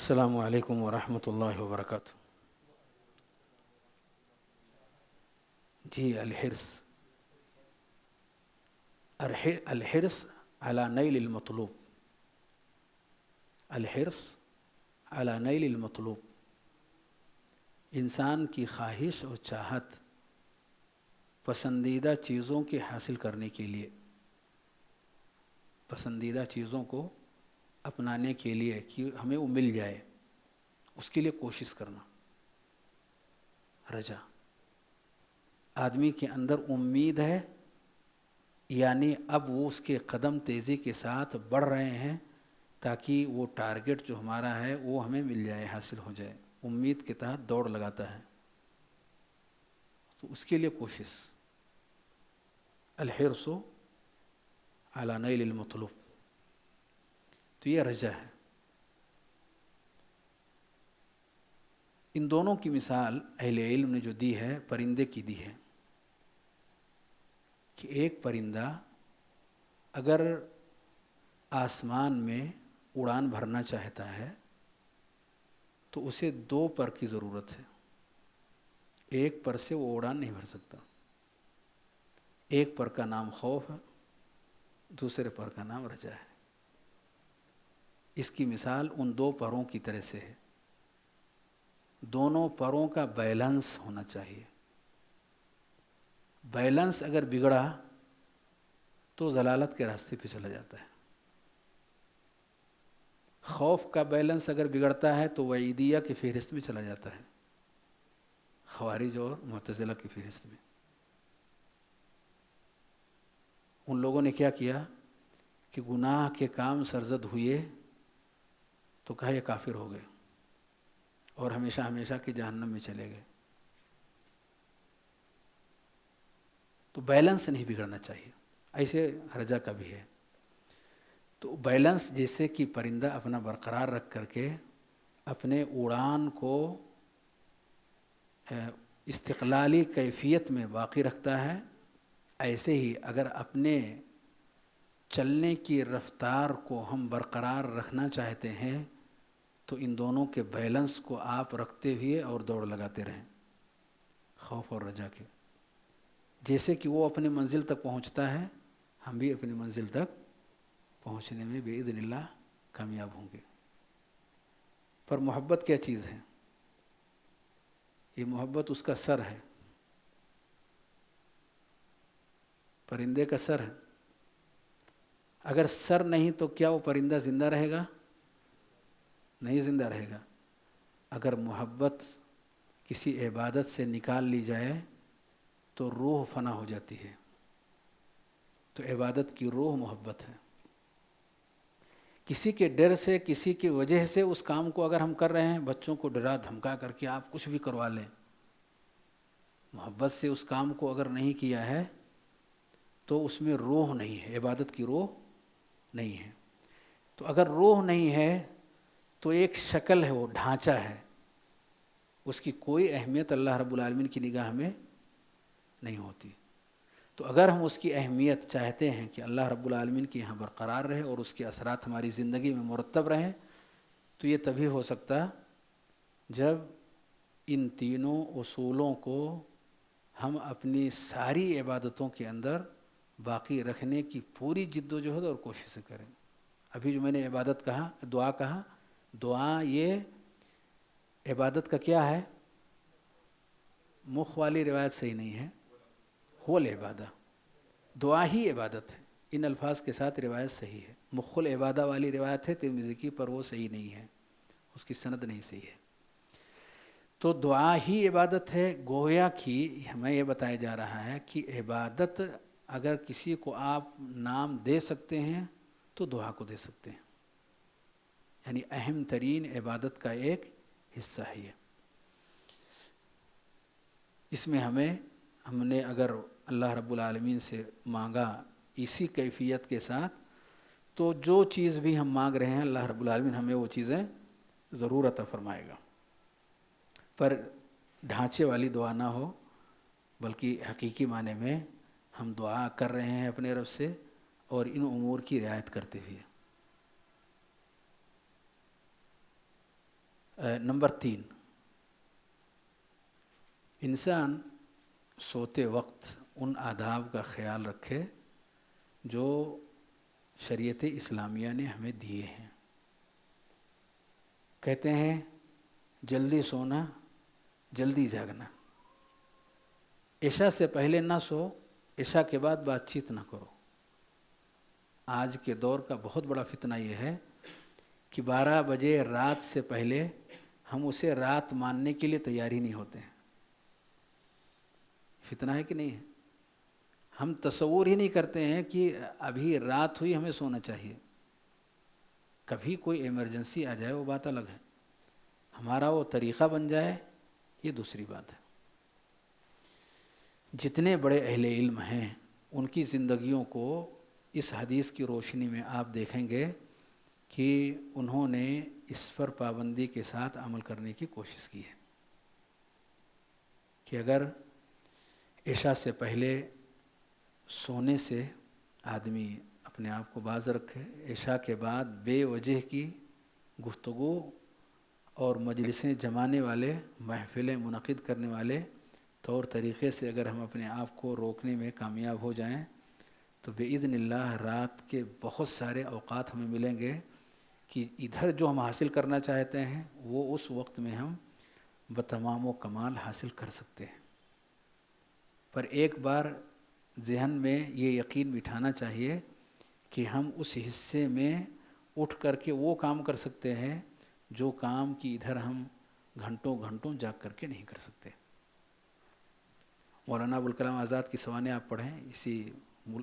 السلام علیکم ورحمۃ اللہ وبرکاتہ۔ جی الحرص علی نیل المطلوب، الحرص علی نیل المطلوب، انسان کی خواہش اور چاہت پسندیدہ چیزوں کے حاصل کرنے کے لیے، پسندیدہ چیزوں کو اپنانے کے لیے کہ ہمیں وہ مل جائے، اس کے لیے کوشش کرنا، رجا۔ آدمی کے اندر امید ہے، یعنی اب وہ اس کے قدم تیزی کے ساتھ بڑھ رہے ہیں تاکہ وہ ٹارگٹ جو ہمارا ہے وہ ہمیں مل جائے، حاصل ہو جائے، امید کے تحت دوڑ لگاتا ہے، تو اس کے لیے کوشش، الحرص علی نیل المطلوب، تو یہ رجا ہے۔ ان دونوں کی مثال اہل علم نے جو دی ہے پرندے کی دی ہے، کہ ایک پرندہ اگر آسمان میں اڑان بھرنا چاہتا ہے تو اسے دو پر کی ضرورت ہے، ایک پر سے وہ اڑان نہیں بھر سکتا، ایک پر کا نام خوف ہے، دوسرے پر کا نام رجا ہے۔ اس کی مثال ان دو پروں کی طرح سے ہے، دونوں پروں کا بیلنس ہونا چاہیے، بیلنس اگر بگڑا تو ضلالت کے راستے پہ چلا جاتا ہے۔ خوف کا بیلنس اگر بگڑتا ہے تو وعیدیہ کی فہرست میں چلا جاتا ہے، خوارج اور معتزلہ کی فہرست میں۔ ان لوگوں نے کیا کیا کہ گناہ کے کام سرزد ہوئے تو کہا یہ کافر ہو گئے اور ہمیشہ ہمیشہ کے جہنم میں چلے گئے۔ تو بیلنس نہیں بگڑنا چاہیے، ایسے رجا کا بھی ہے۔ تو بیلنس جیسے کہ پرندہ اپنا برقرار رکھ کر کے اپنے اڑان کو استقلالی کیفیت میں باقی رکھتا ہے، ایسے ہی اگر اپنے چلنے کی رفتار کو ہم برقرار رکھنا چاہتے ہیں تو ان دونوں کے بیلنس کو آپ رکھتے ہوئے اور دوڑ لگاتے رہیں، خوف اور رجا کے، جیسے کہ وہ اپنی منزل تک پہنچتا ہے ہم بھی اپنی منزل تک پہنچنے میں بإذن اللہ کامیاب ہوں گے۔ پر محبت کیا چیز ہے؟ یہ محبت اس کا سر ہے، پرندے کا سر ہے۔ اگر سر نہیں تو کیا وہ پرندہ زندہ رہے گا؟ نہیں زندہ رہے گا۔ اگر محبت کسی عبادت سے نکال لی جائے تو روح فنا ہو جاتی ہے، تو عبادت کی روح محبت ہے۔ کسی کے ڈر سے، کسی کی وجہ سے اس کام کو اگر ہم کر رہے ہیں، بچوں کو ڈرا دھمکا کر کے آپ کچھ بھی کروا لیں، محبت سے اس کام کو اگر نہیں کیا ہے تو اس میں روح نہیں ہے، عبادت کی روح نہیں ہے۔ تو اگر روح نہیں ہے تو ایک شکل ہے، وہ ڈھانچہ ہے، اس کی کوئی اہمیت اللہ رب العالمین کی نگاہ میں نہیں ہوتی۔ تو اگر ہم اس کی اہمیت چاہتے ہیں کہ اللہ رب العالمین کے یہاں برقرار رہے اور اس کے اثرات ہماری زندگی میں مرتب رہیں، تو یہ تبھی ہو سکتا جب ان تینوں اصولوں کو ہم اپنی ساری عبادتوں کے اندر باقی رکھنے کی پوری جد و جہد اور کوششیں کریں۔ ابھی جو میں نے عبادت کہا، دعا کہا، دعا یہ عبادت کا کیا ہے؟ مخ والی روایت صحیح نہیں ہے، هو العبادہ، دعا ہی عبادت ہے، ان الفاظ کے ساتھ روایت صحیح ہے۔ مخ العبادہ والی روایت ہے ترمذی کی، پر وہ صحیح نہیں ہے، اس کی سند نہیں صحیح ہے۔ تو دعا ہی عبادت ہے، گویا کہ ہمیں یہ بتایا جا رہا ہے کہ عبادت اگر کسی کو آپ نام دے سکتے ہیں تو دعا کو دے سکتے ہیں، یعنی اہم ترین عبادت کا ایک حصہ ہے یہ۔ اس میں ہم نے اگر اللہ رب العالمین سے مانگا اسی کیفیت کے ساتھ تو جو چیز بھی ہم مانگ رہے ہیں اللہ رب العالمین ہمیں وہ چیزیں ضرور عطا فرمائے گا، پر ڈھانچے والی دعا نہ ہو، بلکہ حقیقی معنی میں ہم دعا کر رہے ہیں اپنے رب سے اور ان امور کی رعایت کرتے ہوئے۔ نمبر 3، انسان سوتے وقت ان آداب کا خیال رکھے جو شریعت اسلامیہ نے ہمیں دیے ہیں۔ کہتے ہیں جلدی سونا جلدی جاگنا، عشاء سے پہلے نہ سو، عشاء کے بعد بات چیت نہ کرو۔ آج کے دور کا بہت بڑا فتنہ یہ ہے کہ 12 بجے رات سے پہلے ہم اسے رات ماننے کے لیے تیار ہی نہیں ہوتے ہیں۔ فتنہ ہے کہ نہیں ہے؟ ہم تصور ہی نہیں کرتے ہیں کہ ابھی رات ہوئی ہمیں سونا چاہیے۔ کبھی کوئی ایمرجنسی آ جائے وہ بات الگ ہے، ہمارا وہ طریقہ بن جائے یہ دوسری بات ہے۔ جتنے بڑے اہل علم ہیں ان کی زندگیوں کو اس حدیث کی روشنی میں آپ دیکھیں گے کہ انہوں نے اس پر پابندی کے ساتھ عمل کرنے کی کوشش کی ہے کہ اگر عشاء سے پہلے سونے سے آدمی اپنے آپ کو باز رکھے، عشاء کے بعد بے وجہ کی گفتگو اور مجلسیں جمانے والے، محفلیں منعقد کرنے والے طور طریقے سے اگر ہم اپنے آپ کو روکنے میں کامیاب ہو جائیں تو بإذن اللہ رات کے بہت سارے اوقات ہمیں ملیں گے کہ ادھر جو ہم حاصل کرنا چاہتے ہیں وہ اس وقت میں ہم بتمام و کمال حاصل کر سکتے ہیں۔ پر ایک بار ذہن میں یہ یقین بٹھانا چاہیے کہ ہم اس حصے میں اٹھ کر کے وہ کام کر سکتے ہیں جو کام کی ادھر ہم گھنٹوں گھنٹوں جاگ کر کے نہیں کر سکتے۔ مولانا ابوالکلام آزاد کی سوانح آپ پڑھیں، اسی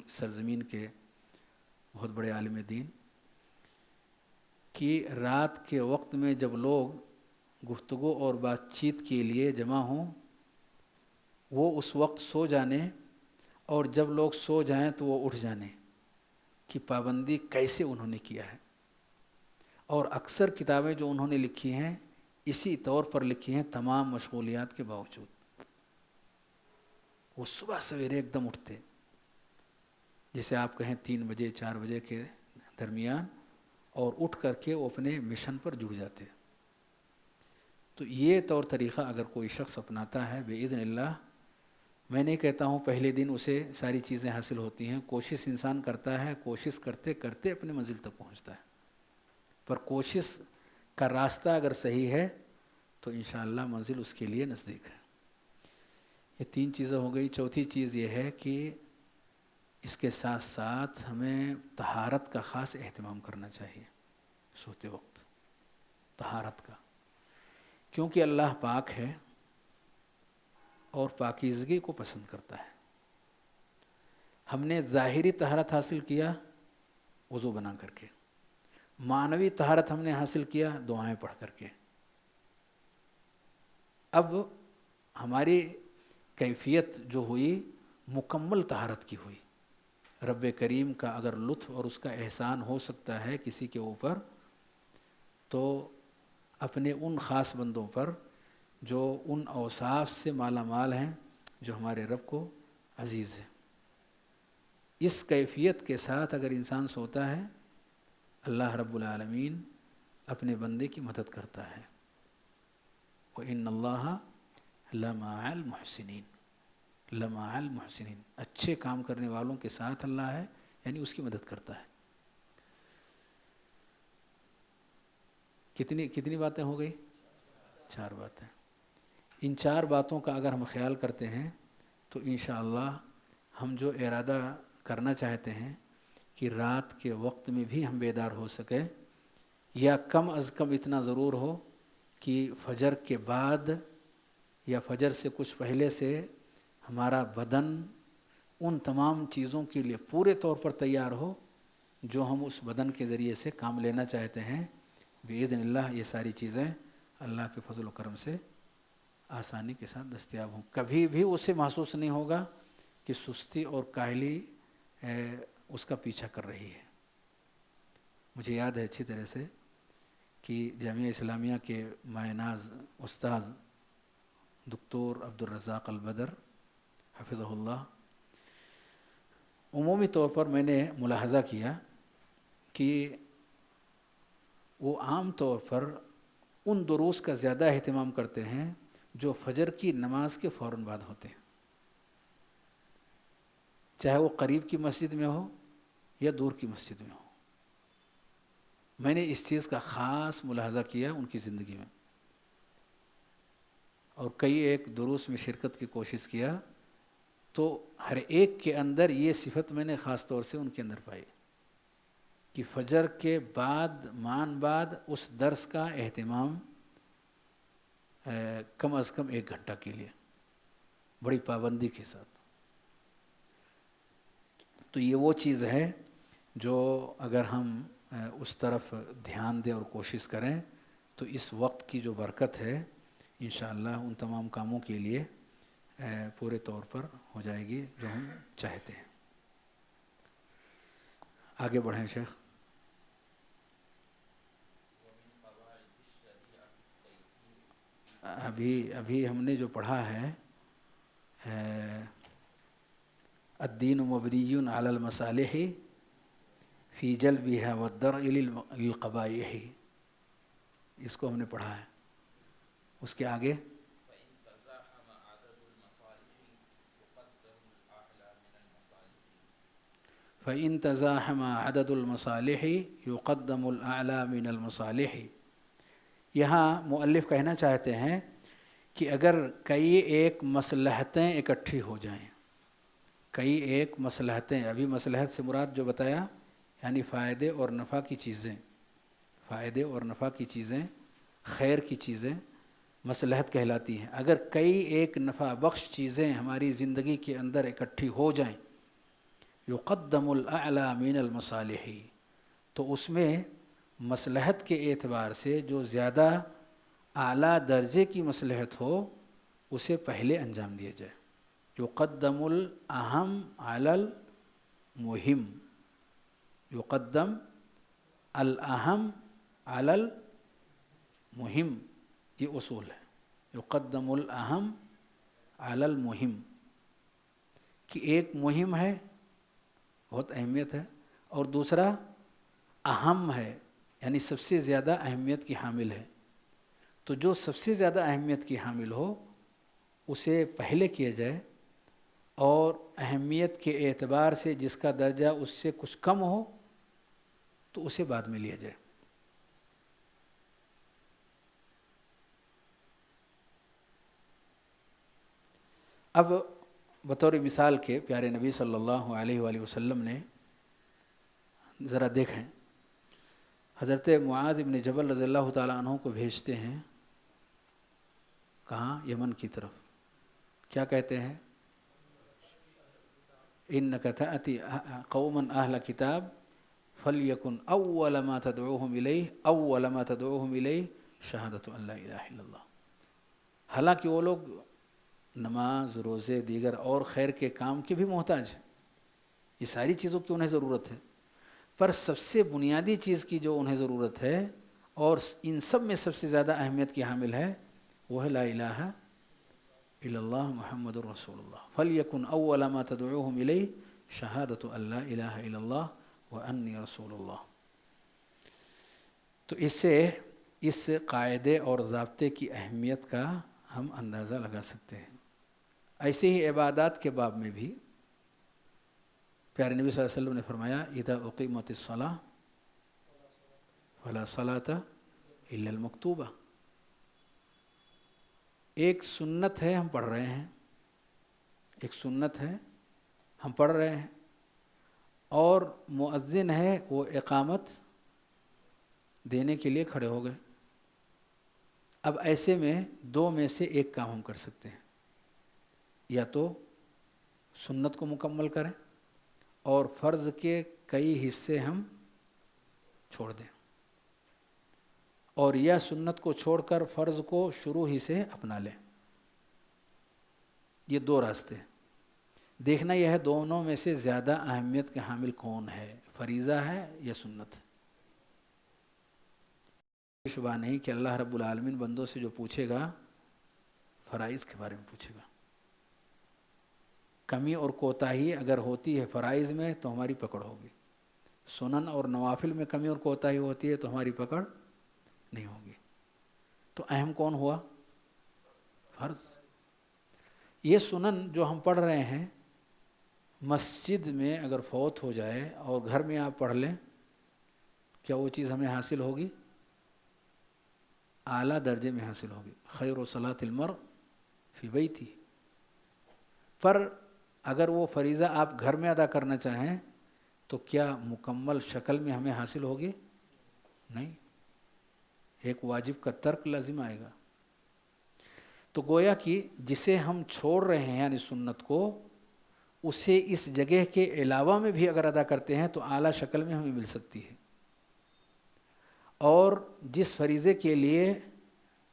سرزمین کے بہت بڑے عالم دین، کہ رات کے وقت میں جب لوگ گفتگو اور بات چیت کے لیے جمع ہوں وہ اس وقت سو جانے، اور جب لوگ سو جائیں تو وہ اٹھ جانے کی پابندی کیسے انہوں نے کیا ہے۔ اور اکثر کتابیں جو انہوں نے لکھی ہیں اسی طور پر لکھی ہیں، تمام مشغولیات کے باوجود وہ صبح سویرے ایک دم اٹھتے، جسے آپ کہیں 3 بجے 4 بجے کے درمیان، اور اٹھ کر کے وہ اپنے مشن پر جڑ جاتے۔ تو یہ طور طریقہ اگر کوئی شخص اپناتا ہے بإذن اللہ، میں نہیں کہتا ہوں پہلے دن اسے ساری چیزیں حاصل ہوتی ہیں، کوشش انسان کرتا ہے، کوشش کرتے کرتے اپنے منزل تک پہنچتا ہے، پر کوشش کا راستہ اگر صحیح ہے تو انشاءاللہ منزل اس کے لیے نزدیک ہے۔ یہ 3 چیزیں ہو گئی۔ چوتھی چیز یہ ہے کہ اس کے ساتھ ساتھ ہمیں طہارت کا خاص اہتمام کرنا چاہیے سوتے وقت، طہارت کا، کیونکہ اللہ پاک ہے اور پاکیزگی کو پسند کرتا ہے۔ ہم نے ظاہری طہارت حاصل کیا وضو بنا کر کے، معنوی طہارت ہم نے حاصل کیا دعائیں پڑھ کر کے۔ اب ہماری کیفیت جو ہوئی مکمل طہارت کی ہوئی۔ رب کریم کا اگر لطف اور اس کا احسان ہو سکتا ہے کسی کے اوپر تو اپنے ان خاص بندوں پر جو ان اوصاف سے مالا مال ہیں جو ہمارے رب کو عزیز ہے۔ اس کیفیت کے ساتھ اگر انسان سوتا ہے اللہ رب العالمین اپنے بندے کی مدد کرتا ہے۔ وَإِنَّ اللَّهَ لَمَعَ الْمُحْسِنِينَ، لَمَعَ الْمُحْسِنِينَ، اچھے کام کرنے والوں کے ساتھ اللہ ہے، یعنی اس کی مدد کرتا ہے۔ کتنی باتیں ہو گئی؟ 4 باتیں۔ ان 4 باتوں کا اگر ہم خیال کرتے ہیں تو انشاءاللہ ہم جو ارادہ کرنا چاہتے ہیں کہ رات کے وقت میں بھی ہم بیدار ہو سکیں، یا کم از کم اتنا ضرور ہو کہ فجر کے بعد یا فجر سے کچھ پہلے سے ہمارا بدن ان تمام چیزوں کے لیے پورے طور پر تیار ہو جو ہم اس بدن کے ذریعے سے کام لینا چاہتے ہیں۔ بإذن اللہ یہ ساری چیزیں اللہ کے فضل و کرم سے آسانی کے ساتھ دستیاب ہوں۔ کبھی بھی اسے محسوس نہیں ہوگا کہ سستی اور کاہلی اس کا پیچھا کر رہی ہے۔ مجھے یاد ہے اچھی طرح سے کہ جامعہ اسلامیہ کے مائے ناز استاد دکتور عبدالرزاق البدر حفظہ اللہ، عمومی طور پر میں نے ملاحظہ کیا کہ وہ عام طور پر ان دروس کا زیادہ اہتمام کرتے ہیں جو فجر کی نماز کے فوراً بعد ہوتے ہیں، چاہے وہ قریب کی مسجد میں ہو یا دور کی مسجد میں ہو۔ میں نے اس چیز کا خاص ملاحظہ کیا ان کی زندگی میں، اور کئی ایک دروس میں شرکت کی کوشش کیا، تو ہر ایک کے اندر یہ صفت میں نے خاص طور سے ان کے اندر پائی کہ فجر کے بعد اس درس کا اہتمام کم از کم 1 گھنٹہ کے لیے بڑی پابندی کے ساتھ۔ تو یہ وہ چیز ہے جو اگر ہم اس طرف دھیان دیں اور کوشش کریں تو اس وقت کی جو برکت ہے انشاءاللہ ان تمام کاموں کے لیے پورے طور پر ہو جائے گی جو ہم چاہتے ہیں۔ آگے بڑھیں شیخ۔ ابھی ہم نے جو پڑھا ہے الدین مبنی علی المصالح فی جلبها والدرء للقبائح، اس کو ہم نے پڑھا ہے۔ اس کے آگے فَإِن تَزَاحَمَ عَدَدُ الْمَصَالِحِ يُقَدَّمُ الْأَعْلَى مِنَ الْمَصَالِحِ۔ یہاں مؤلف کہنا چاہتے ہیں کہ اگر کئی ایک مصلحتیں اکٹھی ہو جائیں، کئی ایک مصلحتیں، ابھی مصلحت سے مراد جو بتایا یعنی فائدے اور نفع کی چیزیں، فائدے اور نفع کی چیزیں، خیر کی چیزیں مصلحت کہلاتی ہیں۔ اگر کئی ایک نفع بخش چیزیں ہماری زندگی کے اندر اکٹھی ہو جائیں، یقدم الاعلی من المصالح، تو اس میں مصلحت کے اعتبار سے جو زیادہ اعلیٰ درجے کی مصلحت ہو اسے پہلے انجام دیا جائے۔ یقدم الاہم علی المہم، یقدم الاہم علی المہم، یہ اصول ہے۔ یقدم الاہم علی المہم، کہ ایک مہم ہے بہت اہمیت ہے، اور دوسرا اہم ہے یعنی سب سے زیادہ اہمیت کی حامل ہے، تو جو سب سے زیادہ اہمیت کی حامل ہو اسے پہلے کیا جائے، اور اہمیت کے اعتبار سے جس کا درجہ اس سے کچھ کم ہو تو اسے بعد میں لیا جائے۔ اب بطور مثال کے پیارے نبی صلی اللہ علیہ وآلہ وسلم نے ذرا دیکھیں، حضرت معاذ بن جبل رضی اللہ تعالیٰ عنہ کو بھیجتے ہیں کہاں؟ یمن کی طرف۔ کیا کہتے ہیں؟ إِنَّكَ تَأْتِي قَوْمًا أَهْلَ كِتَابٍ فَلْيَكُنْ أَوَّلَ مَا تَدْعُوهُمْ إِلَيْهِ شَهَادَةُ أَن لَا إِلَهَ إِلَّا اللَّهُ۔ حالانکہ وہ لوگ نماز، روزے، دیگر اور خیر کے کام کے بھی محتاج ہیں، یہ ساری چیزوں کی انہیں ضرورت ہے، پر سب سے بنیادی چیز کی جو انہیں ضرورت ہے اور ان سب میں سب سے زیادہ اہمیت کی حامل ہے وہ ہے لا الہ الا اللہ محمد الرسول اللہ۔ فَلْيَكُنْ أَوَّلَ مَا تَدْعُوهُمْ إِلَيْهِ شَهَادَةُ أَن لَا إِلَهَ إِلَّا اللَّهُ وَأَنِّي رَسُولُ اللَّهِ۔ تو اس سے اس قاعدے اور ضابطے کی اہمیت کا ہم اندازہ لگا سکتے ہیں۔ ایسے ہی عبادات کے باب میں بھی پیارے نبی صلی اللہ علیہ وسلم نے فرمایا اذا اقیمت الصلاۃ فلا صلاۃ الا المکتوبہ۔ ایک سنت ہے ہم پڑھ رہے ہیں، ایک سنت ہے ہم پڑھ رہے ہیں، اور مؤذن ہے وہ اقامت دینے کے لیے کھڑے ہو گئے۔ اب ایسے میں دو میں سے ایک کام ہم کر سکتے ہیں، یا تو سنت کو مکمل کریں اور فرض کے کئی حصے ہم چھوڑ دیں، اور یا سنت کو چھوڑ کر فرض کو شروع ہی سے اپنا لیں۔ یہ دو راستے ہیں۔ دیکھنا یہ ہے دونوں میں سے زیادہ اہمیت کے حامل کون ہے، فریضہ ہے یا سنت ہے۔ شبہ نہیں کہ اللہ رب العالمین بندوں سے جو پوچھے گا فرائض کے بارے میں پوچھے گا۔ کمی اور کوتاہی اگر ہوتی ہے فرائض میں تو ہماری پکڑ ہوگی، سنن اور نوافل میں کمی اور کوتاہی ہوتی ہے تو ہماری پکڑ نہیں ہوگی۔ تو اہم کون ہوا؟ فرض۔ یہ سنن جو ہم پڑھ رہے ہیں، مسجد میں اگر فوت ہو جائے اور گھر میں آپ پڑھ لیں، کیا وہ چیز ہمیں حاصل ہوگی؟ اعلیٰ درجے میں حاصل ہوگی۔ خیر صلاۃ المرء فی بیتی۔ پر اگر وہ فریضہ آپ گھر میں ادا کرنا چاہیں تو کیا مکمل شکل میں ہمیں حاصل ہوگی؟ نہیں، ایک واجب کا ترک لازم آئے گا۔ تو گویا کہ جسے ہم چھوڑ رہے ہیں یعنی سنت کو، اسے اس جگہ کے علاوہ میں بھی اگر ادا کرتے ہیں تو اعلیٰ شکل میں ہمیں مل سکتی ہے۔ اور جس فریضے کے لیے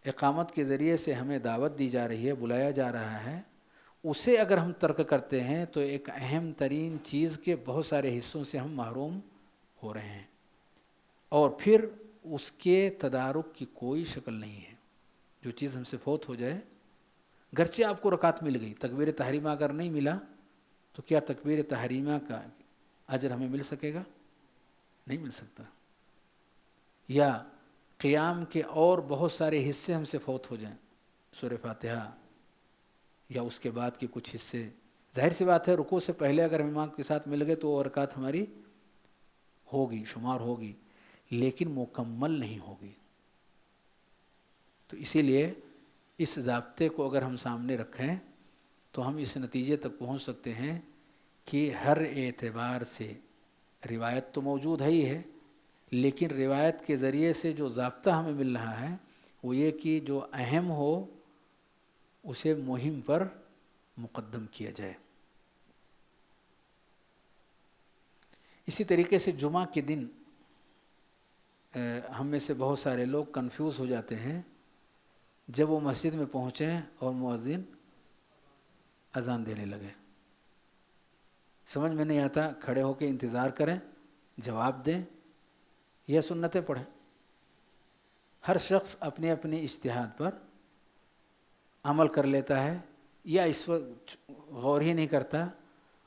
اقامت کے ذریعے سے ہمیں دعوت دی جا رہی ہے، بلایا جا رہا ہے، اسے اگر ہم ترک کرتے ہیں تو ایک اہم ترین چیز کے بہت سارے حصوں سے ہم محروم ہو رہے ہیں، اور پھر اس کے تدارک کی کوئی شکل نہیں ہے۔ جو چیز ہم سے فوت ہو جائے، گرچہ آپ کو رکعت مل گئی، تکبیر تحریمہ اگر نہیں ملا تو کیا تکبیر تحریمہ کا اجر ہمیں مل سکے گا؟ نہیں مل سکتا۔ یا قیام کے اور بہت سارے حصے ہم سے فوت ہو جائیں، سورہ فاتحہ یا اس کے بعد کے کچھ حصے، ظاہر سی بات ہے رکوع سے پہلے اگر ہم امام کے ساتھ مل گئے تو وہ رکعت ہماری ہوگی، شمار ہوگی، لیکن مکمل نہیں ہوگی۔ تو اسی لیے اس ضابطے کو اگر ہم سامنے رکھیں تو ہم اس نتیجے تک پہنچ سکتے ہیں کہ ہر اعتبار سے روایت تو موجود ہے ہی ہے، لیکن روایت کے ذریعے سے جو ضابطہ ہمیں مل رہا ہے وہ یہ کہ جو اہم ہو اسے مہم پر مقدم کیا جائے۔ اسی طریقے سے جمعہ کے دن ہم میں سے بہت سارے لوگ کنفیوز ہو جاتے ہیں جب وہ مسجد میں پہنچیں اور مؤذن اذان دینے لگے، سمجھ میں نہیں آتا کھڑے ہو کے انتظار کریں، جواب دیں یا سنتیں پڑھیں۔ ہر شخص اپنے اپنے اجتہاد پر عمل کر لیتا ہے، یا اس وقت غور ہی نہیں کرتا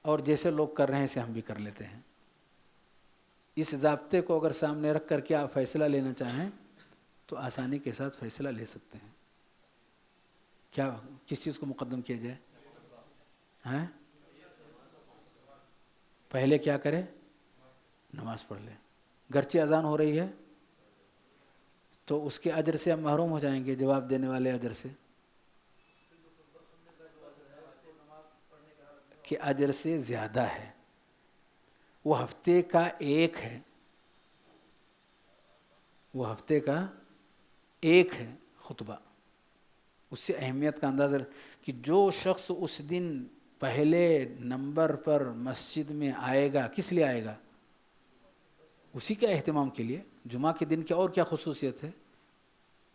اور جیسے لوگ کر رہے ہیں اسے ہم بھی کر لیتے ہیں۔ اس ضابطے کو اگر سامنے رکھ کر کے آپ فیصلہ لینا چاہیں تو آسانی کے ساتھ فیصلہ لے سکتے ہیں۔ کیا کس چیز کو مقدم کیا جائے؟ ہاں، پہلے کیا کرے؟ نماز پڑھ لے۔ گرچہ اذان ہو رہی ہے تو اس کے اجر سے ہم محروم ہو جائیں گے، جواب دینے والے اجر سے، کہ اجر سے زیادہ ہے۔ وہ ہفتے کا ایک ہے، وہ ہفتے کا ایک ہے خطبہ، اس سے اہمیت کا اندازہ کہ جو شخص اس دن پہلے نمبر پر مسجد میں آئے گا، کس لیے آئے گا؟ اسی کے اہتمام کے لیے۔ جمعہ کے دن کی اور کیا خصوصیت ہے؟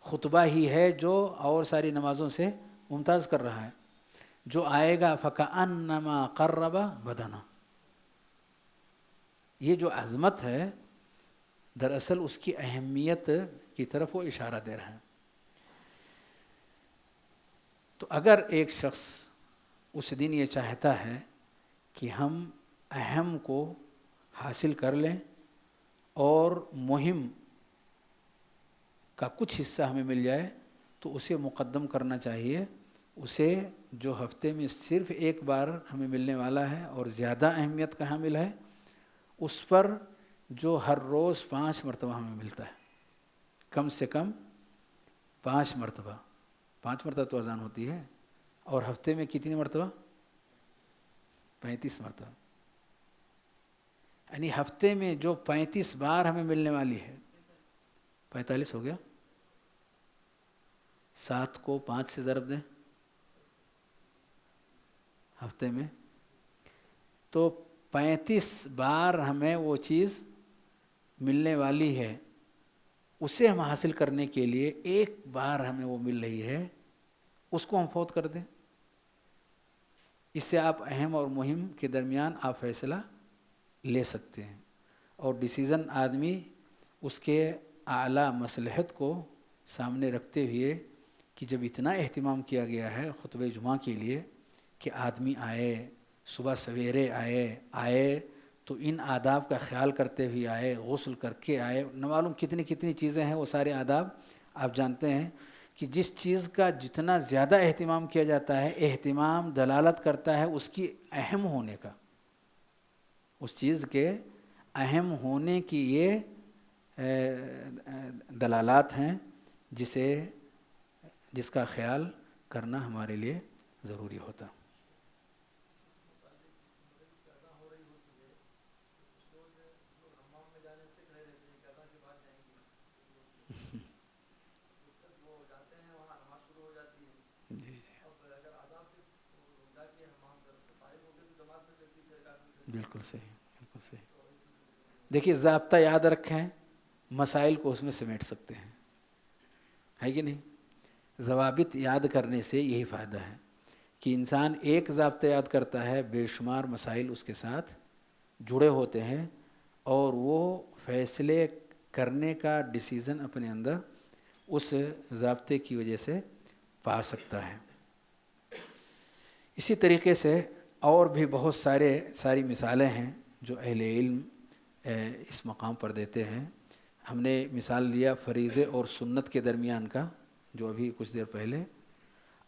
خطبہ ہی ہے جو اور ساری نمازوں سے ممتاز کر رہا ہے۔ جو آئے گا فَكَأَنَّمَا قَرَّبَ بَدَنًا، یہ جو عظمت ہے دراصل اس کی اہمیت کی طرف وہ اشارہ دے رہا ہے۔ تو اگر ایک شخص اس دن یہ چاہتا ہے کہ ہم اہم کو حاصل کر لیں اور مہم کا کچھ حصہ ہمیں مل جائے تو اسے مقدم کرنا چاہیے۔ اسے جو ہفتے میں صرف ایک بار ہمیں ملنے والا ہے اور زیادہ اہمیت کا حامل ہے، اس پر جو ہر روز 5 مرتبہ ہمیں ملتا ہے، کم سے کم 5 مرتبہ۔ 5 مرتبہ تو اذان ہوتی ہے، اور ہفتے میں کتنی مرتبہ؟ 35 مرتبہ۔ یعنی ہفتے میں جو 35 بار ہمیں ملنے والی ہے، 45 ہو گیا، 7 کو 5 سے ضرب دیں ہفتے میں، تو 35 بار ہمیں وہ چیز ملنے والی ہے۔ اسے ہم حاصل کرنے کے لیے ایک بار ہمیں وہ مل رہی ہے، اس کو ہم فوت کر دیں۔ اس سے آپ اہم اور مہم کے درمیان آپ فیصلہ لے سکتے ہیں، اور ڈیسیزن آدمی اس کے اعلیٰ مصلحت کو سامنے رکھتے ہوئے کہ جب اتنا اہتمام کیا گیا ہے خطبہ جمعہ کے لیے کہ آدمی آئے، صبح سویرے آئے تو ان آداب کا خیال کرتے ہوئے آئے، غسل کر کے آئے، نہ معلوم کتنی کتنی چیزیں ہیں، وہ سارے آداب آپ جانتے ہیں کہ جس چیز کا جتنا زیادہ اہتمام کیا جاتا ہے، اہتمام دلالت کرتا ہے اس کی اہم ہونے کا، اس چیز کے اہم ہونے کی یہ دلالات ہیں جس کا خیال کرنا ہمارے لیے ضروری ہوتا. جی جی بالکل صحیح، بالکل صحیح. دیکھیے ضابطہ یاد رکھیں، مسائل کو اس میں سمیٹ سکتے ہیں، ہے کہ نہیں؟ ضوابط یاد کرنے سے یہی فائدہ ہے کہ انسان ایک ضابطہ یاد کرتا ہے، بے شمار مسائل اس کے ساتھ جڑے ہوتے ہیں، اور وہ فیصلے کرنے کا ڈیسیزن اپنے اندر اس ضابطے کی وجہ سے پا سکتا ہے. اسی طریقے سے اور بھی بہت ساری مثالیں ہیں جو اہل علم اس مقام پر دیتے ہیں. ہم نے مثال دیا فریضے اور سنت کے درمیان کا، جو ابھی کچھ دیر پہلے.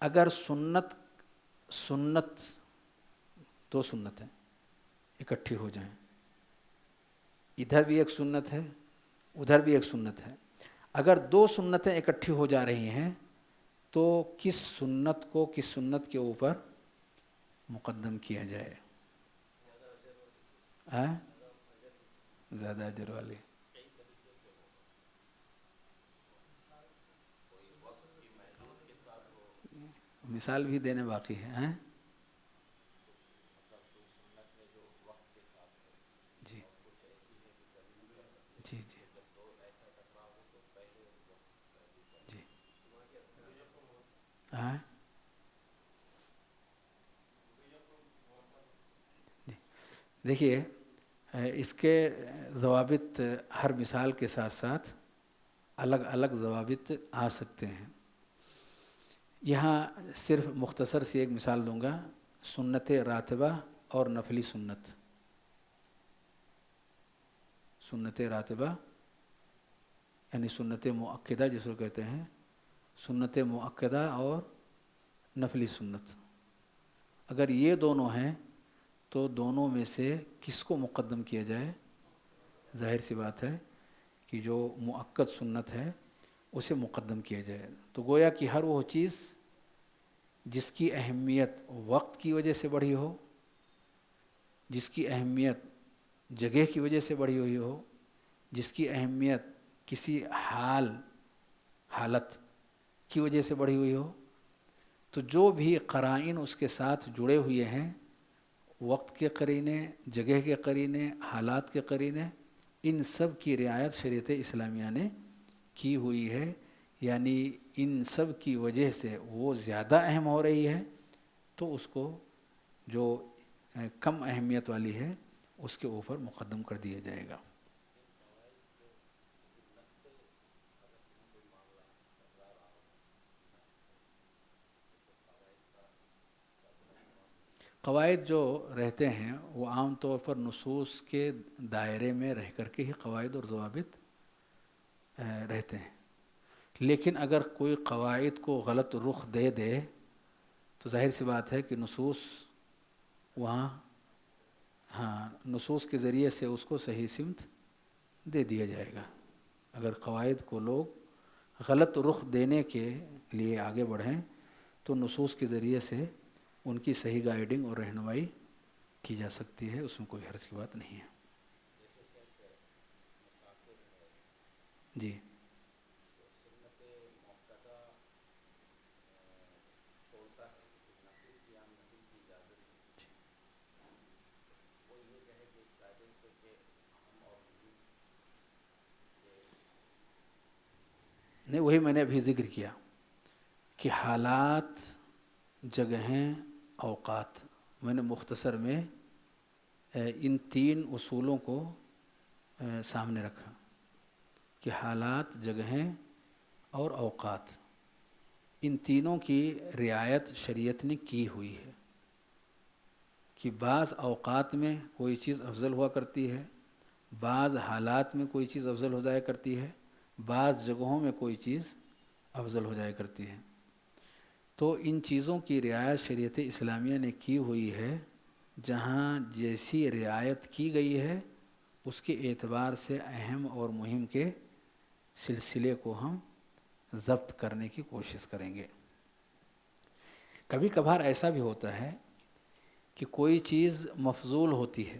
اگر سنت دو سنتیں اکٹھی ہو جائیں، ادھر بھی ایک سنت ہے ادھر بھی ایک سنت ہے، اگر دو سنتیں اکٹھی ہو جا رہی ہیں تو کس سنت کو کس سنت کے اوپر مقدم کیا جائے؟ زیادہ اجر والی. مثال بھی دینے باقی ہے. جی جی جی جی دیکھیے اس کے ضوابط ہر مثال کے ساتھ ساتھ الگ الگ ضوابط آ سکتے ہیں. یہاں صرف مختصر سی ایک مثال دوں گا، سنت راتبہ اور نفلی سنت. سنت راتبہ یعنی سنت مؤکدہ جس کو کہتے ہیں، سنت مؤکدہ اور نفلی سنت. اگر یہ دونوں ہیں تو دونوں میں سے کس کو مقدم کیا جائے؟ ظاہر سی بات ہے کہ جو مؤکد سنت ہے اسے مقدم کیا جائے. تو گویا کہ ہر وہ چیز جس کی اہمیت وقت کی وجہ سے بڑھی ہو، جس کی اہمیت جگہ کی وجہ سے بڑھی ہوئی ہو، جس کی اہمیت کسی حالت کی وجہ سے بڑھی ہوئی ہو، تو جو بھی قرائن اس کے ساتھ جڑے ہوئے ہیں، وقت کے قرینے، جگہ کے قرینے، حالات کے قرینے، ان سب کی رعایت شریعت اسلامیہ نے کی ہوئی ہے. یعنی ان سب کی وجہ سے وہ زیادہ اہم ہو رہی ہے تو اس کو جو کم اہمیت والی ہے اس کے اوپر مقدم کر دیا جائے گا. قواعد جو رہتے ہیں وہ عام طور پر نصوص کے دائرے میں رہ کر کے ہی قواعد اور ضوابط رہتے ہیں. لیکن اگر کوئی قواعد کو غلط رخ دے تو ظاہر سی بات ہے کہ نصوص وہاں نصوص کے ذریعے سے اس کو صحیح سمت دے دیا جائے گا. اگر قواعد کو لوگ غلط رخ دینے کے لیے آگے بڑھیں تو نصوص کے ذریعے سے ان کی صحیح گائیڈنگ اور رہنمائی کی جا سکتی ہے، اس میں کوئی حرج کی بات نہیں ہے. جی نہیں، وہی میں نے ابھی ذکر کیا کہ حالات، جگہیں، اوقات. میں نے مختصر میں ان تین اصولوں کو سامنے رکھا کہ حالات، جگہیں اور اوقات، ان تینوں کی رعایت شریعت نے کی ہوئی ہے. کہ بعض اوقات میں کوئی چیز افضل ہوا کرتی ہے، بعض حالات میں کوئی چیز افضل ہو جایا کرتی ہے، بعض جگہوں میں کوئی چیز افضل ہو جایا کرتی ہے۔ تو ان چیزوں کی رعایت شریعت اسلامیہ نے کی ہوئی ہے، جہاں جیسی رعایت کی گئی ہے اس کے اعتبار سے اہم اور مہم کے سلسلے کو ہم ضبط کرنے کی کوشش کریں گے۔ کبھی کبھار ایسا بھی ہوتا ہے کہ کوئی چیز مفضول ہوتی ہے،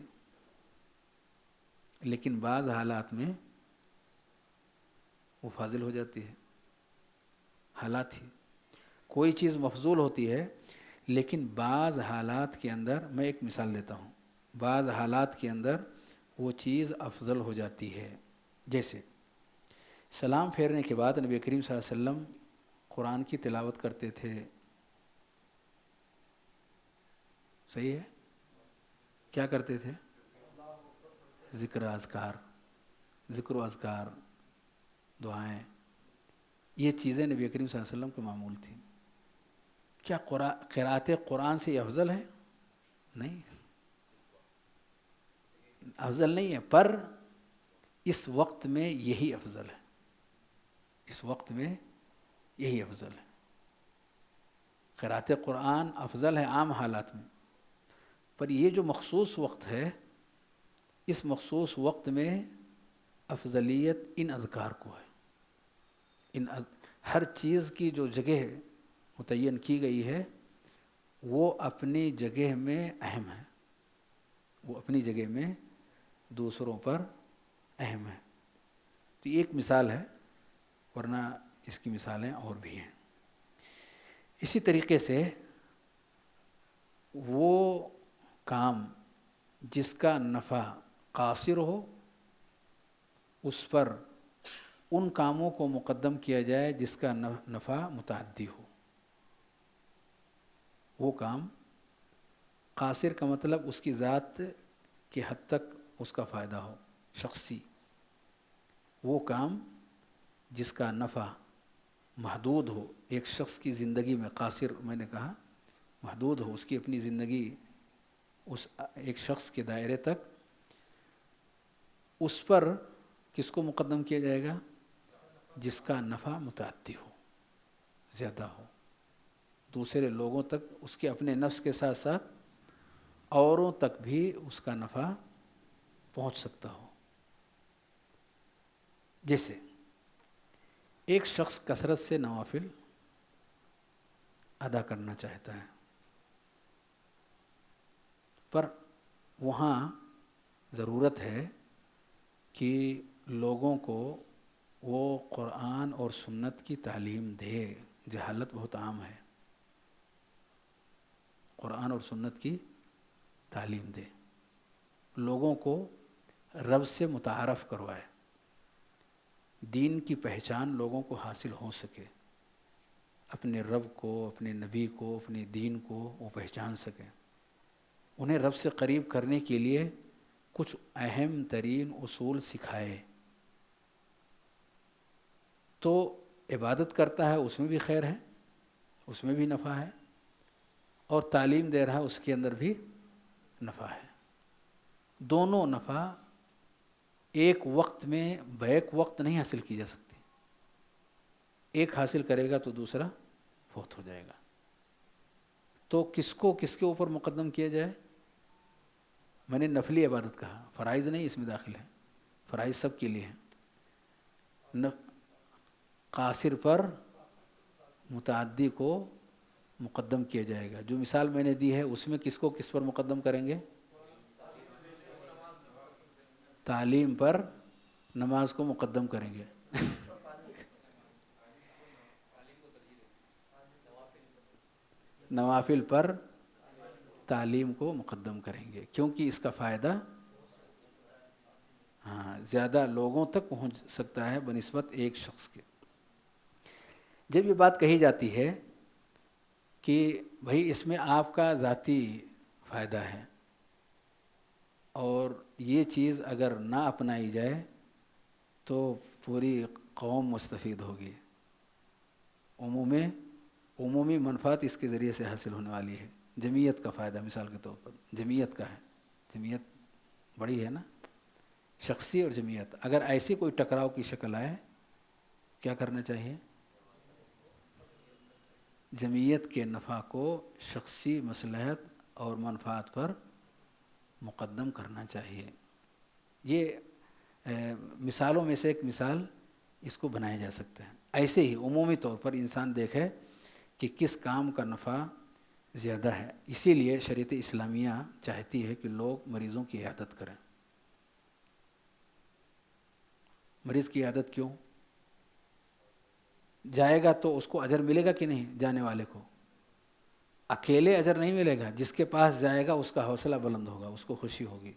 لیکن بعض حالات میں وہ فاضل ہو جاتی ہے۔ حالات ہی کوئی چیز مفضول ہوتی ہے، لیکن بعض حالات کے اندر، میں ایک مثال دیتا ہوں، بعض حالات کے اندر وہ چیز افضل ہو جاتی ہے۔ جیسے سلام پھیرنے کے بعد نبی کریم صلی اللہ علیہ وسلم قرآن کی تلاوت کرتے تھے، صحیح ہے؟ کیا کرتے تھے؟ ذکر و اذکار، دعائیں، یہ چیزیں نبی کریم صلی اللہ علیہ وسلم کے معمول تھیں۔ کیا قرأت قرآن سے یہ افضل ہے؟ نہیں، افضل نہیں ہے، پر اس وقت میں یہی افضل ہے، اس وقت میں یہی افضل ہے۔ قرأت قرآن افضل ہے عام حالات میں، پر یہ جو مخصوص وقت ہے، اس مخصوص وقت میں افضلیت ان اذکار کو ہے۔ ہر چیز کی جو جگہ متعین کی گئی ہے وہ اپنی جگہ میں اہم ہے، وہ اپنی جگہ میں دوسروں پر اہم ہے۔ تو یہ ایک مثال ہے، ورنہ اس کی مثالیں اور بھی ہیں۔ اسی طریقے سے وہ کام جس کا نفع قاصر ہو، اس پر ان کاموں کو مقدم کیا جائے جس کا نفع متعدی ہو۔ وہ کام قاصر کا مطلب اس کی ذات کی حد تک اس کا فائدہ ہو، شخصی۔ وہ کام جس کا نفع محدود ہو، ایک شخص کی زندگی میں، قاصر میں نے کہا محدود ہو، اس کی اپنی زندگی اس ایک شخص کے دائرے تک، اس پر کس کو مقدم کیا جائے گا؟ جس کا نفع متعدی ہو، زیادہ ہو، دوسرے لوگوں تک، اس کے اپنے نفس کے ساتھ ساتھ اوروں تک بھی اس کا نفع پہنچ سکتا ہو۔ جیسے ایک شخص کثرت سے نوافل ادا کرنا چاہتا ہے، پر وہاں ضرورت ہے کہ لوگوں کو وہ قرآن اور سنت کی تعلیم دے۔ جہالت بہت عام ہے، قرآن اور سنت کی تعلیم دے، لوگوں کو رب سے متعارف کروائے، دین کی پہچان لوگوں کو حاصل ہو سکے، اپنے رب کو، اپنے نبی کو، اپنے دین کو وہ پہچان سکیں۔ انہیں رب سے قریب کرنے کے لیے کچھ اہم ترین اصول سکھائے۔ تو عبادت کرتا ہے، اس میں بھی خیر ہے، اس میں بھی نفع ہے، اور تعلیم دے رہا ہے، اس کے اندر بھی نفع ہے۔ دونوں نفع ایک وقت میں بیک وقت نہیں حاصل کی جا سکتی، ایک حاصل کرے گا تو دوسرا فوت ہو جائے گا۔ تو کس کو کس کے اوپر مقدم کیا جائے؟ میں نے نفلی عبادت کہا، فرائض نہیں اس میں داخل ہے، فرائض سب کے لیے ہیں۔ قاصر پر متعدی کو مقدم کیا جائے گا۔ جو مثال میں نے دی ہے اس میں کس کو کس پر مقدم کریں گے؟ تعلیم پر نماز کو مقدم کریں گے۔ نوافل پر تعلیم کو مقدم کریں گے، کیونکہ اس کا فائدہ زیادہ لوگوں تک پہنچ سکتا ہے بنسبت ایک شخص کے۔ جب یہ بات کہی جاتی ہے کہ بھائی اس میں آپ کا ذاتی فائدہ ہے اور یہ چیز اگر نہ اپنائی جائے تو پوری قوم مستفید ہوگی، عمومی منفعت اس کے ذریعے سے حاصل ہونے والی ہے، جمعیت کا فائدہ مثال کے طور پر جمعیت کا ہے، جمعیت بڑی ہے نا، شخصی اور جمعیت، اگر ایسی کوئی ٹکراؤ کی شکل آئے کیا کرنا چاہیے؟ جمعیت کے نفع کو شخصی مصلحت اور منفعت پر مقدم کرنا چاہیے۔ یہ مثالوں میں سے ایک مثال اس کو بنایا جا سکتا ہے۔ ایسے ہی عمومی طور پر انسان دیکھے کہ کس کام کا نفع زیادہ ہے، اسی لیے شریعت اسلامیہ چاہتی ہے کہ لوگ مریضوں کی عیادت کریں۔ مریض کی عیادت کیوں؟ جائے گا تو اس کو اجر ملے گا کہ نہیں؟ جانے والے کو اکیلے اجر نہیں ملے گا، جس کے پاس جائے گا اس کا حوصلہ بلند ہوگا، اس کو خوشی ہوگی،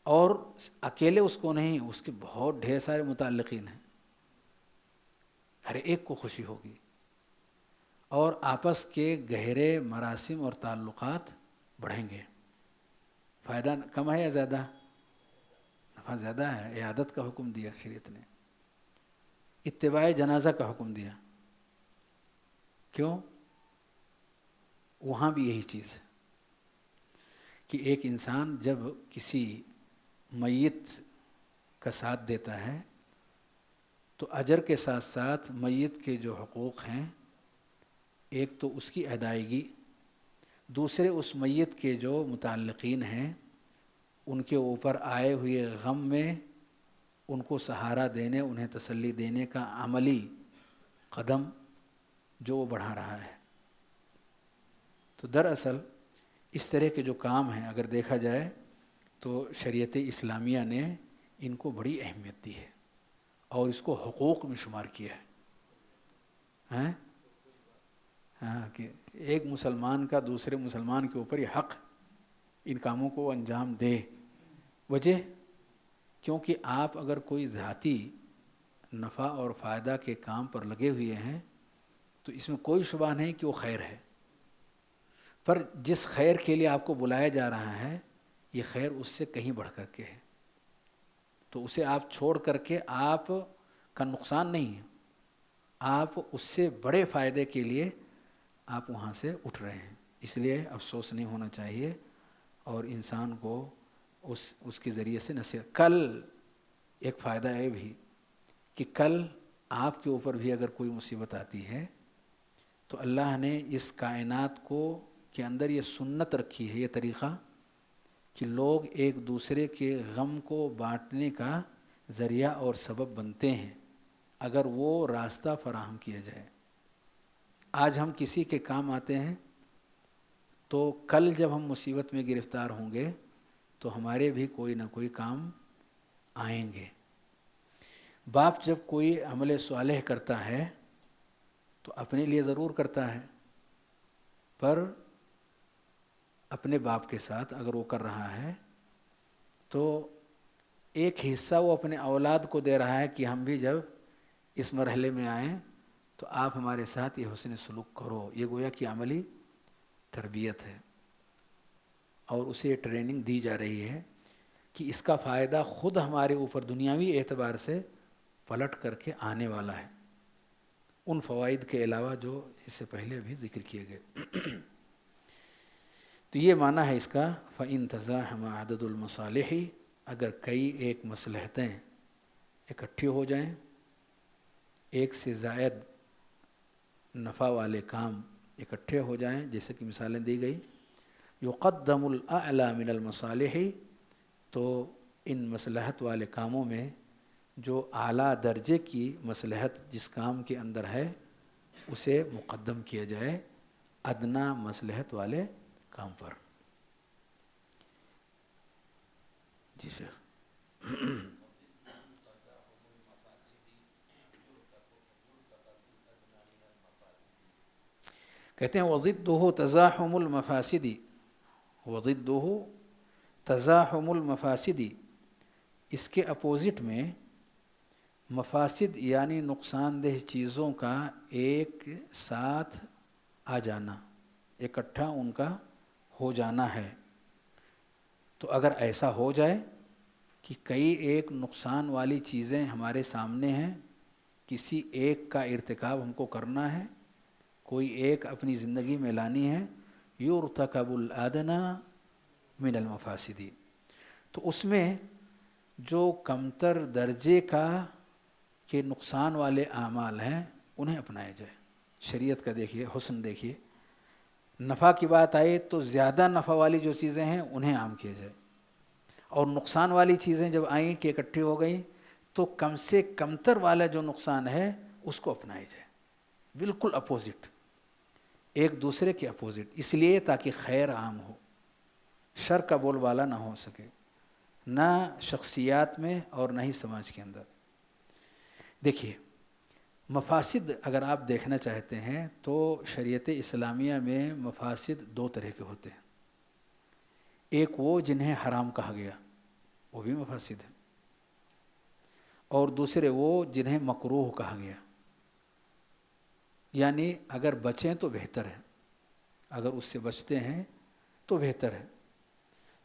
اور اکیلے اس کو نہیں، اس کے بہت ڈھیر سارے متعلقین ہیں، ہر ایک کو خوشی ہوگی، اور آپس کے گہرے مراسم اور تعلقات بڑھیں گے۔ فائدہ کم ہے یا زیادہ؟ نفع زیادہ ہے۔ عیادت کا حکم دیا شریعت نے، اتباع جنازہ کا حکم دیا، کیوں؟ وہاں بھی یہی چیز ہے کہ ایک انسان جب کسی میت کا ساتھ دیتا ہے تو اجر کے ساتھ ساتھ میت کے جو حقوق ہیں، ایک تو اس کی ادائیگی، دوسرے اس میت کے جو متعلقین ہیں ان کے اوپر آئے ہوئے غم میں ان کو سہارا دینے، انہیں تسلی دینے کا عملی قدم جو وہ بڑھا رہا ہے۔ تو دراصل اس طرح کے جو کام ہیں اگر دیکھا جائے تو شریعت اسلامیہ نے ان کو بڑی اہمیت دی ہے اور اس کو حقوق میں شمار کیا ہے۔ ہاں، کہ ایک مسلمان کا دوسرے مسلمان کے اوپر یہ حق ان کاموں کو انجام دے۔ وجہ کیونکہ آپ اگر کوئی ذاتی نفع اور فائدہ کے کام پر لگے ہوئے ہیں تو اس میں کوئی شبہ نہیں کہ وہ خیر ہے، پر جس خیر کے لیے آپ کو بلایا جا رہا ہے یہ خیر اس سے کہیں بڑھ کر کے ہے، تو اسے آپ چھوڑ کر کے آپ کا نقصان نہیں ہے، آپ اس سے بڑے فائدے کے لیے آپ وہاں سے اٹھ رہے ہیں۔ اس لیے افسوس نہیں ہونا چاہیے اور انسان کو اس کے ذریعے سے نصیحت۔ کل ایک فائدہ ہے بھی کہ کل آپ کے اوپر بھی اگر کوئی مصیبت آتی ہے تو اللہ نے اس کائنات کو کے اندر یہ سنت رکھی ہے، یہ طریقہ کہ لوگ ایک دوسرے کے غم کو بانٹنے کا ذریعہ اور سبب بنتے ہیں اگر وہ راستہ فراہم کیا جائے۔ آج ہم کسی کے کام آتے ہیں تو کل جب ہم مصیبت میں گرفتار ہوں گے تو ہمارے بھی کوئی نہ کوئی کام آئیں گے۔ باپ جب کوئی عمل صالح کرتا ہے تو اپنے لیے ضرور کرتا ہے، پر اپنے باپ کے ساتھ اگر وہ کر رہا ہے تو ایک حصہ وہ اپنے اولاد کو دے رہا ہے کہ ہم بھی جب اس مرحلے میں آئیں تو آپ ہمارے ساتھ یہ حسن سلوک کرو۔ یہ گویا کہ عملی تربیت ہے اور اسے ٹریننگ دی جا رہی ہے کہ اس کا فائدہ خود ہمارے اوپر دنیاوی اعتبار سے پلٹ کر کے آنے والا ہے، ان فوائد کے علاوہ جو اس سے پہلے بھی ذکر کیے گئے۔ تو یہ معنی ہے اس کا فَإِن تَزَاحَمَ عَدَدُ الْمَصَالِحِ، اگر کئی ایک مصلحتیں اکٹھی ہو جائیں، ایک سے زائد نفع والے کام اکٹھے ہو جائیں، جیسے کہ مثالیں دی گئی، يُقَدَّمُ الْأَعْلَى مِنَ الْمَصَالِحِ، تو ان مصلحت والے کاموں میں جو اعلیٰ درجے کی مصلحت جس کام کے اندر ہے اسے مقدم کیا جائے ادنا مصلحت والے کام پر۔ جی شیخ۔ کہتے ہیں وَضِدُّهُ تَزَاحُمُ الْمَفَاسِدِ، وَضِدُّهُ تَزَاحُمُ الْمَفَاسِدِ، اس کے اپوزٹ میں مفاسد یعنی نقصان دہ چیزوں کا ایک ساتھ آ جانا، اکٹھا ان کا ہو جانا ہے۔ تو اگر ایسا ہو جائے کہ کئی ایک نقصان والی چیزیں ہمارے سامنے ہیں، کسی ایک کا ارتکاب ہم کو کرنا ہے، کوئی ایک اپنی زندگی میں لانی ہے، یُرْتَكَبُ الْأَدْنَىٰ مِنَ الْمَفَاسِدِ، تو اس میں جو کمتر درجے کا کے نقصان والے اعمال ہیں انہیں اپنایا جائے۔ شریعت کا دیکھیے حسن دیکھیے، نفع کی بات آئے تو زیادہ نفع والی جو چیزیں ہیں انہیں عام کیا جائے، اور نقصان والی چیزیں جب آئیں کہ اکٹھی ہو گئیں تو کم سے کمتر والا جو نقصان ہے اس کو اپنایا جائے، بالکل اپوزٹ، ایک دوسرے کے اپوزٹ، اس لیے تاکہ خیر عام ہو، شر کا بول بالا نہ ہو سکے، نہ شخصیات میں اور نہ ہی سماج کے اندر۔ دیکھیے مفاسد اگر آپ دیکھنا چاہتے ہیں تو شریعت اسلامیہ میں مفاسد دو طرح کے ہوتے ہیں، ایک وہ جنہیں حرام کہا گیا وہ بھی مفاسد ہیں، اور دوسرے وہ جنہیں مکروہ کہا گیا، یعنی اگر بچیں تو بہتر ہے، اگر اس سے بچتے ہیں تو بہتر ہے،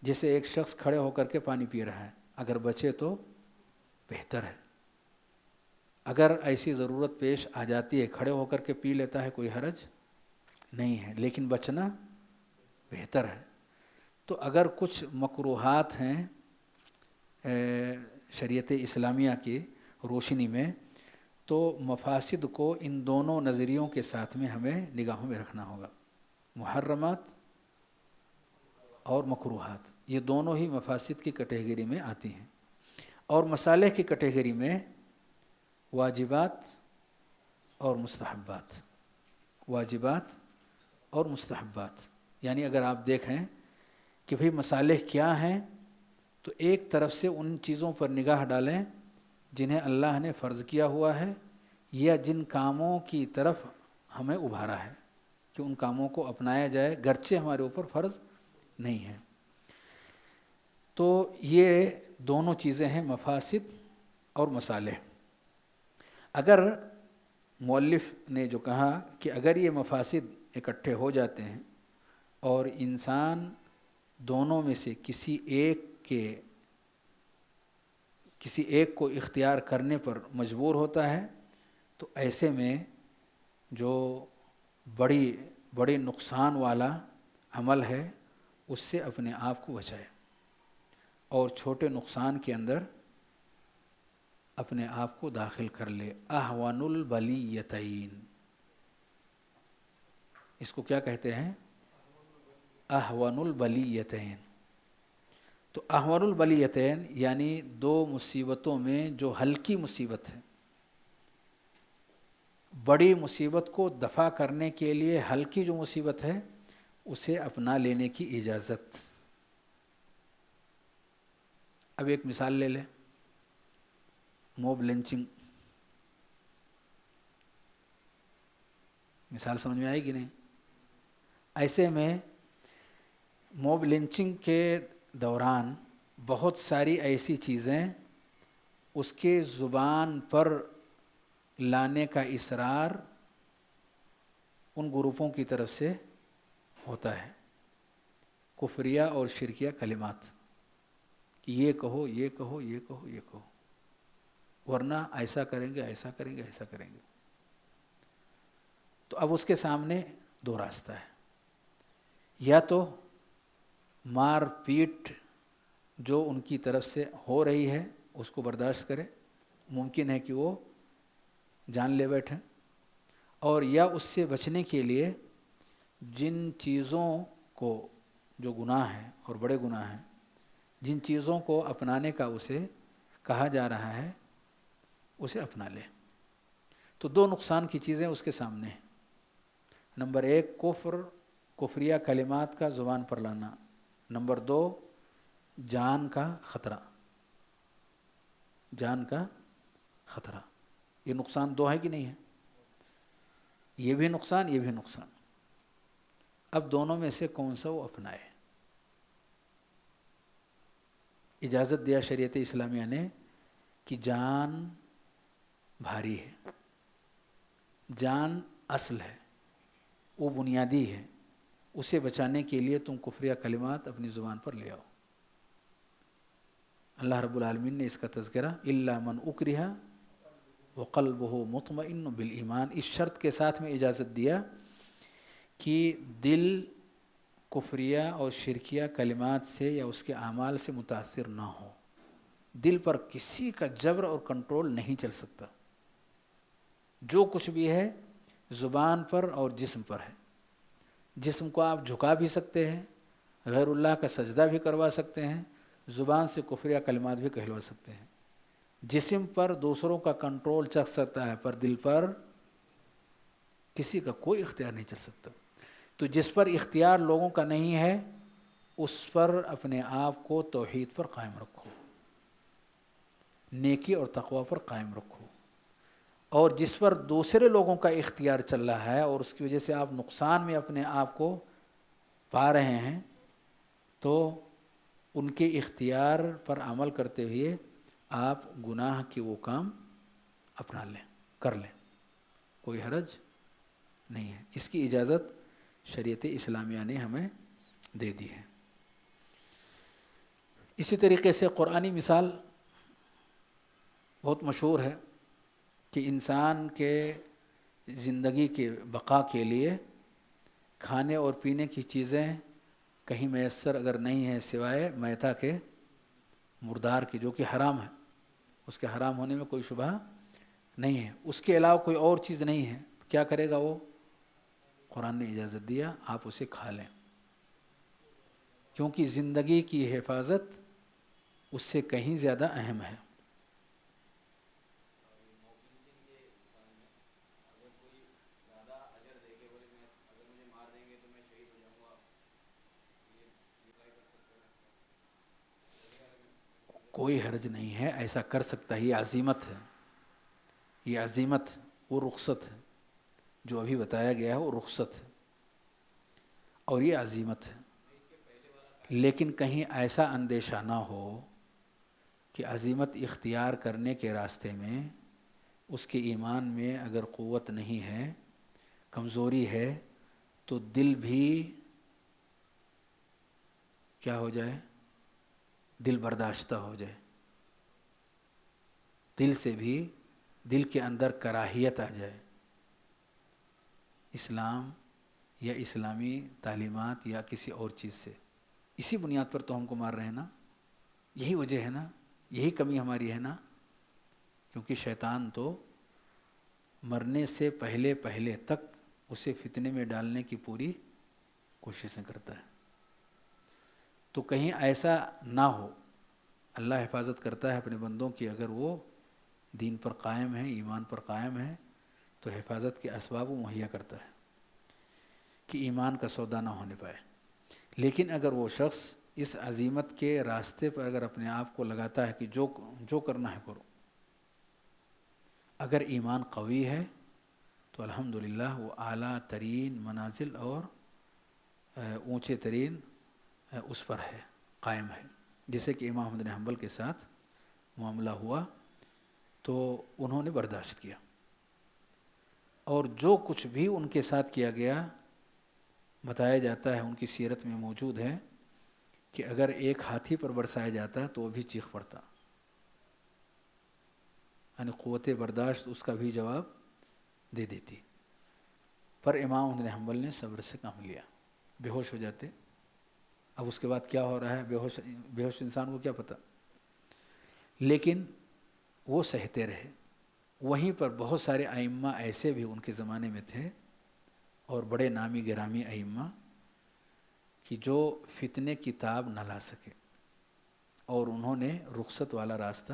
جیسے ایک شخص کھڑے ہو کر کے پانی پی رہا ہے، اگر بچے تو بہتر ہے، اگر ایسی ضرورت پیش آ جاتی ہے کھڑے ہو کر کے پی لیتا ہے کوئی حرج نہیں ہے، لیکن بچنا بہتر ہے۔ تو اگر کچھ مکروہات ہیں شریعت اسلامیہ کی روشنی میں، تو مفاسد کو ان دونوں نظریوں کے ساتھ میں ہمیں نگاہوں میں رکھنا ہوگا، محرمات اور مکروہات، یہ دونوں ہی مفاسد کی کیٹیگری میں آتی ہیں، اور مصالح کی کیٹیگری میں واجبات اور مستحبات، واجبات اور مستحبات، یعنی اگر آپ دیکھیں کہ بھئی مصالح کیا ہیں تو ایک طرف سے ان چیزوں پر نگاہ ڈالیں جنہیں اللہ نے فرض کیا ہوا ہے یا جن کاموں کی طرف ہمیں ابھارا ہے کہ ان کاموں کو اپنایا جائے گرچہ ہمارے اوپر فرض نہیں ہے۔ تو یہ دونوں چیزیں ہیں مفاسد اور مصالح۔ اگر مؤلف نے جو کہا کہ اگر یہ مفاسد اکٹھے ہو جاتے ہیں اور انسان دونوں میں سے کسی ایک کو اختیار کرنے پر مجبور ہوتا ہے تو ایسے میں جو بڑی نقصان والا عمل ہے اس سے اپنے آپ کو بچائے، اور چھوٹے نقصان کے اندر اپنے آپ کو داخل کر لے۔ احون البلیتین، اس کو کیا کہتے ہیں؟ احون البلیتین۔ تو احون البلیتین یعنی دو مصیبتوں میں جو ہلکی مصیبت ہے، بڑی مصیبت کو دفع کرنے کے لیے ہلکی جو مصیبت ہے اسے اپنا لینے کی اجازت۔ اب ایک مثال لے لیں، موب لنچنگ، مثال سمجھ میں آئے گی نہیں؟ ایسے میں موب لنچنگ کے دوران بہت ساری ایسی چیزیں اس کے زبان پر لانے کا اصرار ان گروپوں کی طرف سے ہوتا ہے، کفریہ اور شرکیہ کلمات، کہ یہ کہو یہ کہو یہ کہو یہ کہو، ورنہ ایسا کریں گے ایسا کریں گے ایسا کریں گے۔ تو اب اس کے سامنے دو راستہ ہے، یا تو مار پیٹ جو ان کی طرف سے ہو رہی ہے اس کو برداشت کرے، ممکن ہے کہ وہ جان لے بیٹھیں، اور یا اس سے بچنے کے لیے جن چیزوں کو، جو گناہ ہیں اور بڑے گناہ ہیں، جن چیزوں کو اپنانے کا اسے کہا جا رہا ہے اسے اپنا لے۔ تو دو نقصان کی چیزیں اس کے سامنے ہیں، نمبر ایک کفریہ کلمات کا زبان پر لانا، نمبر دو جان کا خطرہ، جان کا خطرہ۔ یہ نقصان دو ہے کہ نہیں ہے؟ یہ بھی نقصان یہ بھی نقصان۔ اب دونوں میں سے کون سا وہ اپنائے؟ اجازت دیا شریعت اسلامیہ نے کہ جان بھاری ہے، جان اصل ہے، وہ بنیادی ہے، اسے بچانے کے لیے تم کفریہ کلمات اپنی زبان پر لے آؤ۔ اللہ رب العالمین نے اس کا تذکرہ الا من اکرہ وقلبہ مطمئن بالایمان، اس شرط کے ساتھ میں اجازت دیا کہ دل کفریہ اور شرکیہ کلمات سے یا اس کے اعمال سے متاثر نہ ہو، دل پر کسی کا جبر اور کنٹرول نہیں چل سکتا، جو کچھ بھی ہے زبان پر اور جسم پر ہے۔ جسم کو آپ جھکا بھی سکتے ہیں، غیر اللہ کا سجدہ بھی کروا سکتے ہیں، زبان سے کفر یا کلمات بھی کہلوا سکتے ہیں۔ جسم پر دوسروں کا کنٹرول چل سکتا ہے، پر دل پر کسی کا کوئی اختیار نہیں چل سکتا۔ تو جس پر اختیار لوگوں کا نہیں ہے اس پر اپنے آپ کو توحید پر قائم رکھو، نیکی اور تقوی پر قائم رکھو۔ اور جس پر دوسرے لوگوں کا اختیار چل رہا ہے اور اس کی وجہ سے آپ نقصان میں اپنے آپ کو پا رہے ہیں، تو ان کے اختیار پر عمل کرتے ہوئے آپ گناہ کے وہ کام اپنا لیں، کر لیں، کوئی حرج نہیں ہے۔ اس کی اجازت شریعت اسلامیہ نے ہمیں دے دی ہے۔ اسی طریقے سے قرآنی مثال بہت مشہور ہے کہ انسان کے زندگی کے بقا کے لیے کھانے اور پینے کی چیزیں کہیں میسر اگر نہیں ہیں سوائے میتہ کے، مردار کی، جو کہ حرام ہے، اس کے حرام ہونے میں کوئی شبہ نہیں ہے، اس کے علاوہ کوئی اور چیز نہیں ہے، کیا کرے گا وہ؟ قرآن نے اجازت دیا آپ اسے کھا لیں، کیونکہ زندگی کی حفاظت اس سے کہیں زیادہ اہم ہے۔ کوئی حرج نہیں ہے، ایسا کر سکتا ہے، یہ عزیمت ہے، یہ عزیمت، وہ رخصت ہے جو ابھی بتایا گیا ہے، وہ رخصت ہے اور یہ عزیمت ہے۔ لیکن کہیں ایسا اندیشہ نہ ہو کہ عزیمت اختیار کرنے کے راستے میں اس کے ایمان میں اگر قوت نہیں ہے، کمزوری ہے، تو دل بھی کیا ہو جائے؟ دل برداشتہ ہو جائے، دل سے بھی، دل کے اندر کراہیت آ جائے اسلام یا اسلامی تعلیمات یا کسی اور چیز سے۔ اسی بنیاد پر تو ہم کو مار رہے ہیں نا، یہی وجہ ہے نا، یہی کمی ہماری ہے نا، کیونکہ شیطان تو مرنے سے پہلے پہلے تک اسے فتنے میں ڈالنے کی پوری کوششیں کرتا ہے۔ تو کہیں ایسا نہ ہو، اللہ حفاظت کرتا ہے اپنے بندوں کی، اگر وہ دین پر قائم ہے، ایمان پر قائم ہے، تو حفاظت کے اسباب وہ مہیا کرتا ہے کہ ایمان کا سودا نہ ہونے پائے۔ لیکن اگر وہ شخص اس عزیمت کے راستے پر اگر اپنے آپ کو لگاتا ہے کہ جو کرنا ہے کرو، اگر ایمان قوی ہے تو الحمدللہ وہ اعلیٰ ترین منازل اور اونچے ترین اس پر ہے، قائم ہے۔ جیسے کہ امام احمد بن حنبل کے ساتھ معاملہ ہوا تو انہوں نے برداشت کیا، اور جو کچھ بھی ان کے ساتھ کیا گیا بتایا جاتا ہے، ان کی سیرت میں موجود ہے کہ اگر ایک ہاتھی پر برسایا جاتا تو وہ بھی چیخ پڑتا، یعنی قوت برداشت اس کا بھی جواب دے دیتی، پر امام احمد بن حنبل نے صبر سے کام لیا، بے ہوش ہو جاتے۔ اب اس کے بعد کیا ہو رہا ہے، بے ہوش انسان کو کیا پتہ، لیکن وہ سہتے رہے۔ وہیں پر بہت سارے ائمہ ایسے بھی ان کے زمانے میں تھے اور بڑے نامی گرامی ائمہ کہ جو فتنے کی تاب نہ لا سکے، اور انہوں نے رخصت والا راستہ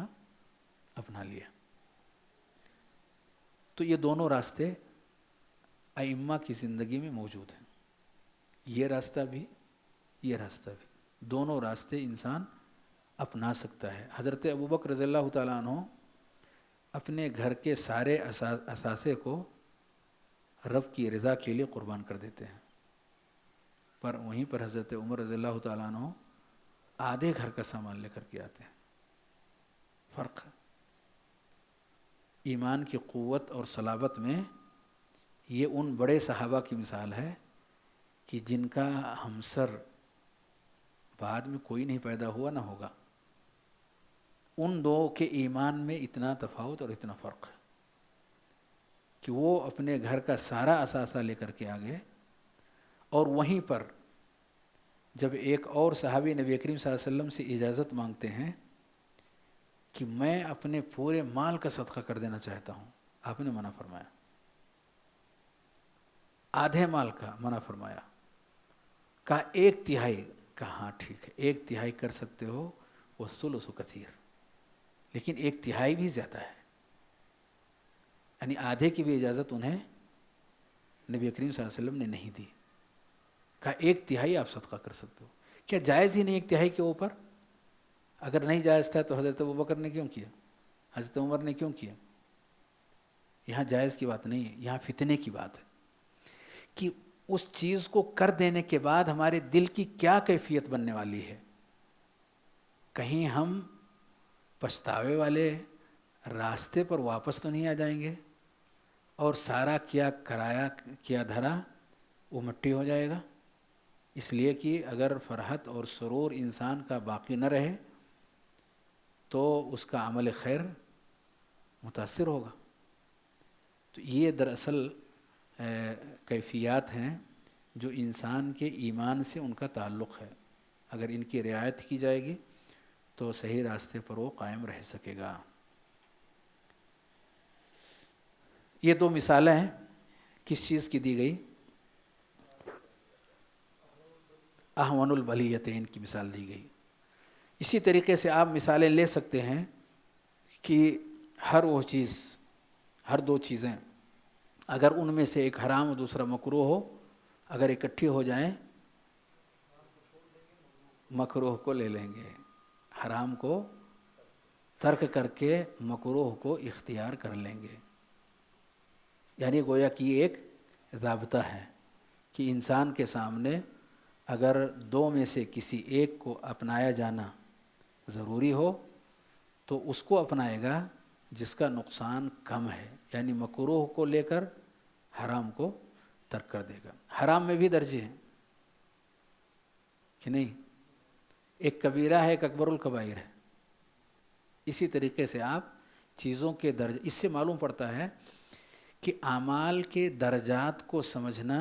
اپنا لیا۔ تو یہ دونوں راستے ائمہ کی زندگی میں موجود ہیں، یہ راستہ بھی، یہ راستہ بھی، دونوں راستے انسان اپنا سکتا ہے۔ حضرت ابوبکر رضی اللہ تعالیٰ عنہ اپنے گھر کے سارے اثاثے کو رب کی رضا کے لیے قربان کر دیتے ہیں، پر وہیں پر حضرت عمر رضی اللہ تعالیٰ عنہ آدھے گھر کا سامان لے کر کے آتے ہیں۔ فرق ایمان کی قوت اور صلابت میں یہ ان بڑے صحابہ کی مثال ہے کہ جن کا ہمسر بعد میں کوئی نہیں پیدا ہوا نہ ہوگا، ان دو کے ایمان میں اتنا تفاوت اور اتنا فرق ہے کہ وہ اپنے گھر کا سارا اثاثہ لے کر کے آگے، اور وہیں پر جب ایک اور صحابی نبی کریم صلی اللہ علیہ وسلم سے اجازت مانگتے ہیں کہ میں اپنے پورے مال کا صدقہ کر دینا چاہتا ہوں، آپ نے منع فرمایا، آدھے مال کا منع فرمایا، کہا 1/3، کہا ہاں ٹھیک ہے 1/3 کر سکتے ہو، وہ ثلث کثیر، لیکن 1/3 بھی زیادہ ہے، یعنی آدھے کی بھی اجازت انہیں نبی کریم صلی اللہ علیہ وسلم نے نہیں دی، کہا 1/3 آپ صدقہ کر سکتے ہو۔ کیا جائز ہی نہیں 1/3 کے اوپر؟ اگر نہیں جائز تھا تو حضرت ابوبکر نے کیوں کیا، حضرت عمر نے کیوں کیا؟ یہاں جائز کی بات نہیں ہے، یہاں فتنے کی بات ہے کہ اس چیز کو کر دینے کے بعد ہمارے دل کی کیا کیفیت بننے والی ہے، کہیں ہم پچھتاوے والے راستے پر واپس تو نہیں آ جائیں گے اور سارا کیا کرایا کیا دھرا وہ مٹی ہو جائے گا؟ اس لیے کہ اگر فرحت اور سرور انسان کا باقی نہ رہے تو اس کا عمل خیر متاثر ہوگا۔ تو یہ دراصل کیفیات ہیں جو انسان کے ایمان سے ان کا تعلق ہے، اگر ان کی رعایت کی جائے گی تو صحیح راستے پر وہ قائم رہ سکے گا۔ یہ 2 مثالیں ہیں، کس چیز کی دی گئی؟ اہون البلیتین کی مثال دی گئی۔ اسی طریقے سے آپ مثالیں لے سکتے ہیں کہ ہر وہ چیز، ہر 2 چیزیں اگر ان میں سے ایک حرام اور دوسرا مکروہ ہو، اگر اکٹھی ہو جائیں مکروہ کو لے لیں گے، حرام کو ترک کر کے مکروہ کو اختیار کر لیں گے۔ یعنی گویا کہ ایک ضابطہ ہے کہ انسان کے سامنے اگر 2 میں سے کسی ایک کو اپنایا جانا ضروری ہو تو اس کو اپنائے گا جس کا نقصان کم ہے، یعنی مکروہ کو لے کر حرام کو ترک کر دے گا۔ حرام میں بھی درجے ہیں کہ نہیں، ایک کبیرہ ہے، ایک اکبر الکبائر ہے۔ اسی طریقے سے آپ چیزوں کے درجے، اس سے معلوم پڑتا ہے کہ اعمال کے درجات کو سمجھنا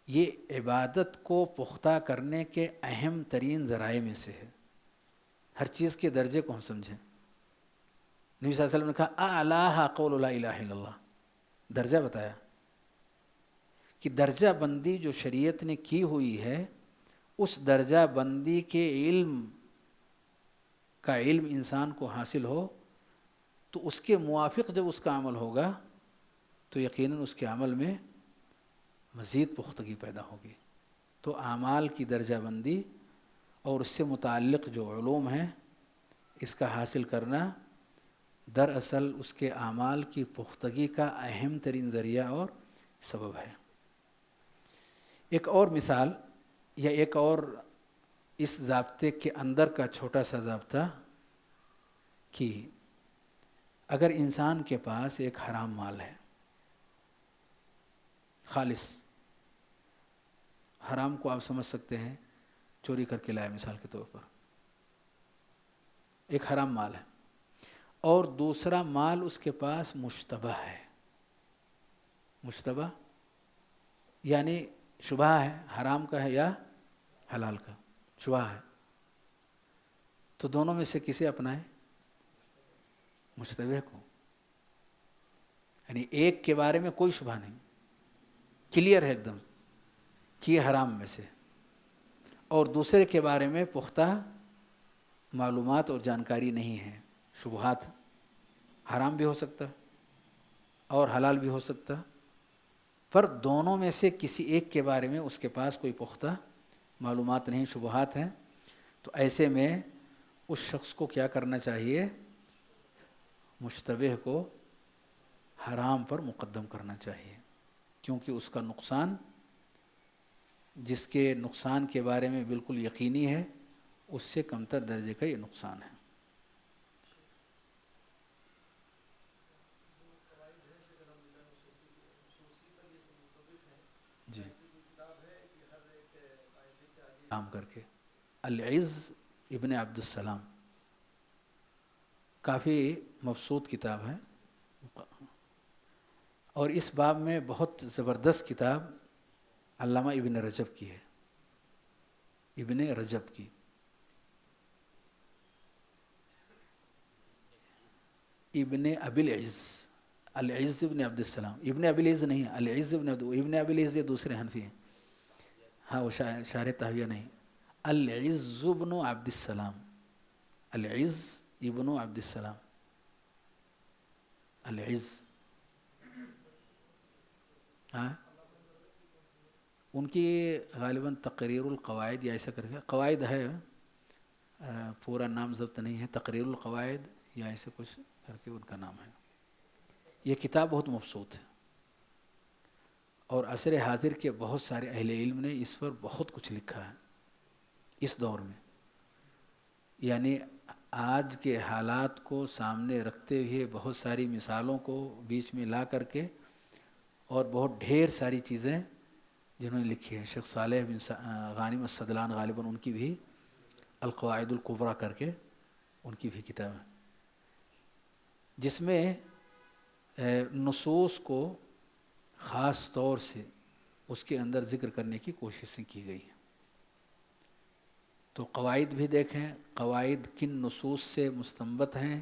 یہ عبادت کو پختہ کرنے کے اہم ترین ذرائع میں سے ہے۔ ہر چیز کے درجے کو ہم سمجھیں۔ نبی صلی اللہ علیہ وسلم نے کہا اعلیٰ قول لا الہ الا اللہ، درجہ بتایا کہ درجہ بندی جو شریعت نے کی ہوئی ہے، اس درجہ بندی کے علم کا علم انسان کو حاصل ہو تو اس کے موافق جب اس کا عمل ہوگا تو یقیناً اس کے عمل میں مزید پختگی پیدا ہوگی۔ تو اعمال کی درجہ بندی اور اس سے متعلق جو علوم ہیں، اس کا حاصل کرنا دراصل اس کے اعمال کی پختگی کا اہم ترین ذریعہ اور سبب ہے۔ ایک اور مثال یا ایک اور اس ضابطے کے اندر کا چھوٹا سا ضابطہ کہ اگر انسان کے پاس ایک حرام مال ہے، خالص حرام کو آپ سمجھ سکتے ہیں، چوری کر کے لائے مثال کے طور پر، ایک حرام مال ہے، اور دوسرا مال اس کے پاس مشتبہ ہے۔ مشتبہ یعنی شبہ ہے، حرام کا ہے یا حلال کا، شبہ ہے، تو دونوں میں سے کسے اپنائیں؟ مشتبہ کو۔ یعنی ایک کے بارے میں کوئی شبہ نہیں، کلیئر ہے ایک دم کہ یہ حرام میں سے، اور دوسرے کے بارے میں پختہ معلومات اور جانکاری نہیں ہے، شبہات، حرام بھی ہو سکتا اور حلال بھی ہو سکتا، پر دونوں میں سے کسی ایک کے بارے میں اس کے پاس کوئی پختہ معلومات نہیں، شبہات ہیں، تو ایسے میں اس شخص کو کیا کرنا چاہیے؟ مشتبہ کو حرام پر مقدم کرنا چاہیے، کیونکہ اس کا نقصان، جس کے نقصان کے بارے میں بالکل یقینی ہے، اس سے کمتر درجے کا یہ نقصان ہے۔ جی کام کر کے العز ابن عبد السلام، کافی مبسوط کتاب ہے، اور اس باب میں بہت زبردست کتاب علامہ ابن رجب کی ہے، ابن رجب کی، ابن ابی العز العز ابن عبد السلام، ابن ابی العز نہیں، العز ابن ابی العز یہ دوسرے حنفی ہیں، ہاں وہ شارح تحویہ نہیں، العز ابن عبد السلام، العز ابن عبد السلام، العز، ہاں ان کی غالباً تقریر القواعد یا ایسا کر کے قواعد ہے، پورا نام ضبط نہیں ہے، تقریر القواعد یا ایسے کچھ کر کے ان کا نام ہے. یہ کتاب بہت مبسوط ہے، اور عصر حاضر کے بہت سارے اہل علم نے اس پر بہت کچھ لکھا ہے اس دور میں. یعنی آج کے حالات کو سامنے رکھتے ہوئے بہت ساری مثالوں کو بیچ میں لا کر کے، اور بہت ڈھیر ساری چیزیں جنہوں نے لکھی ہے. شیخ صالح بن غانم السدلان غالباً ان کی بھی القواعد الکبریٰ کر کے ان کی بھی کتاب ہے، جس میں نصوص کو خاص طور سے اس کے اندر ذکر کرنے کی کوششیں کی گئی ہیں. تو قواعد بھی دیکھیں، قواعد کن نصوص سے مستنبط ہیں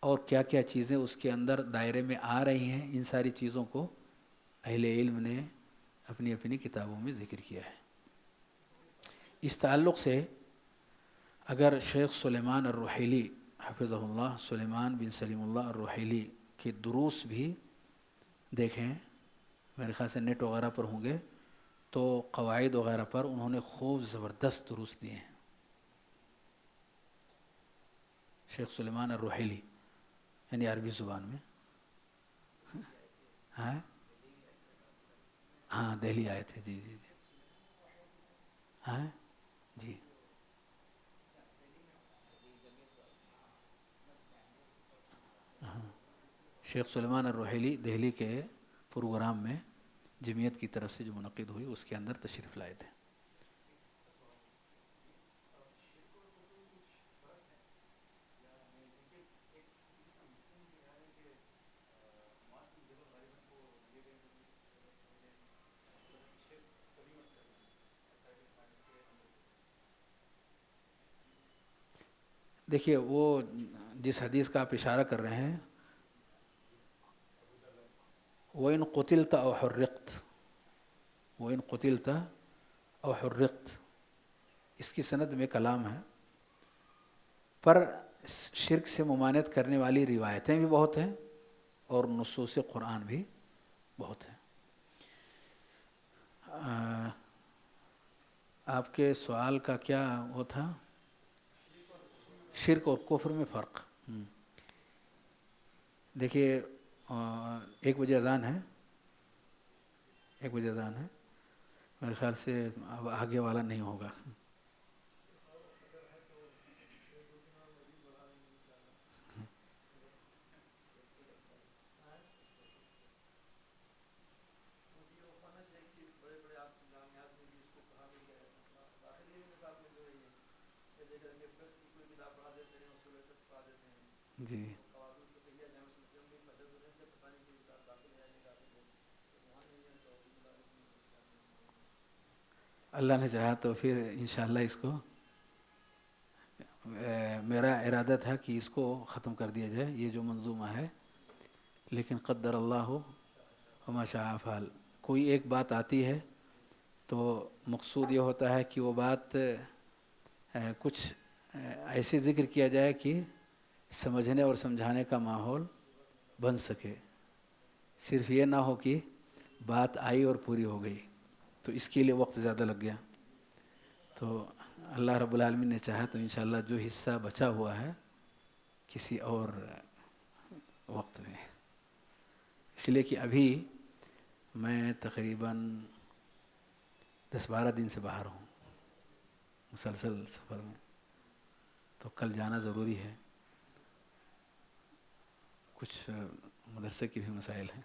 اور کیا کیا چیزیں اس کے اندر دائرے میں آ رہی ہیں، ان ساری چیزوں کو اہل علم نے اپنی اپنی کتابوں میں ذکر کیا ہے. اس تعلق سے اگر شیخ سلیمان الرحیلی حفظہ اللہ، سلیمان بن سلیم اللہ الرحیلی کے دروس بھی دیکھیں، میرے خیال سے نیٹ وغیرہ پر ہوں گے، تو قواعد وغیرہ پر انہوں نے خوب زبردست دروس دیے ہیں. شیخ سلیمان الرحیلی یعنی عربی زبان میں، ہاں دہلی آئے تھے، جی جی جی، ہاں جی، شیخ سلیمان الرحیلی دہلی کے پروگرام میں جمعیت کی طرف سے جو منعقد ہوئی اس کے اندر تشریف لائے تھے. دیکھیے وہ جس حدیث کا آپ اشارہ کر رہے ہیں، وَإِن قُتِلْتَ أَوْ حُرِّقْتَ، وَإِن قُتِلْتَ أَوْ حُرِّقْتَ، اس کی سند میں کلام ہے، پر شرک سے ممانعت کرنے والی روایتیں بھی بہت ہیں اور نصوص قرآن بھی بہت ہیں. آپ کے سوال کا کیا وہ تھا؟ شرک اور کفر میں فرق. دیکھیے 1 بجے اذان ہے، 1 بجے اذان ہے، میرے خیال سے اب آگے والا نہیں ہوگا. جی اللہ نے چاہا تو پھر انشاءاللہ اس کو، میرا ارادہ تھا کہ اس کو ختم کر دیا جائے، یہ جو منظومہ ہے، لیکن قدر اللہ وما شاء فعل. کوئی ایک بات آتی ہے تو مقصود یہ ہوتا ہے کہ وہ بات کچھ ایسے ذکر کیا جائے کہ سمجھنے اور سمجھانے کا ماحول بن سکے، صرف یہ نہ ہو کہ بات آئی اور پوری ہو گئی. تو اس کے لیے وقت زیادہ لگ گیا. تو اللہ رب العالمین نے چاہا تو انشاءاللہ جو حصہ بچا ہوا ہے کسی اور وقت میں، اس لیے کہ ابھی میں تقریباً 10-12 دن سے باہر ہوں مسلسل سفر میں، تو کل جانا ضروری ہے، کچھ مدرسے کی بھی مسائل ہیں.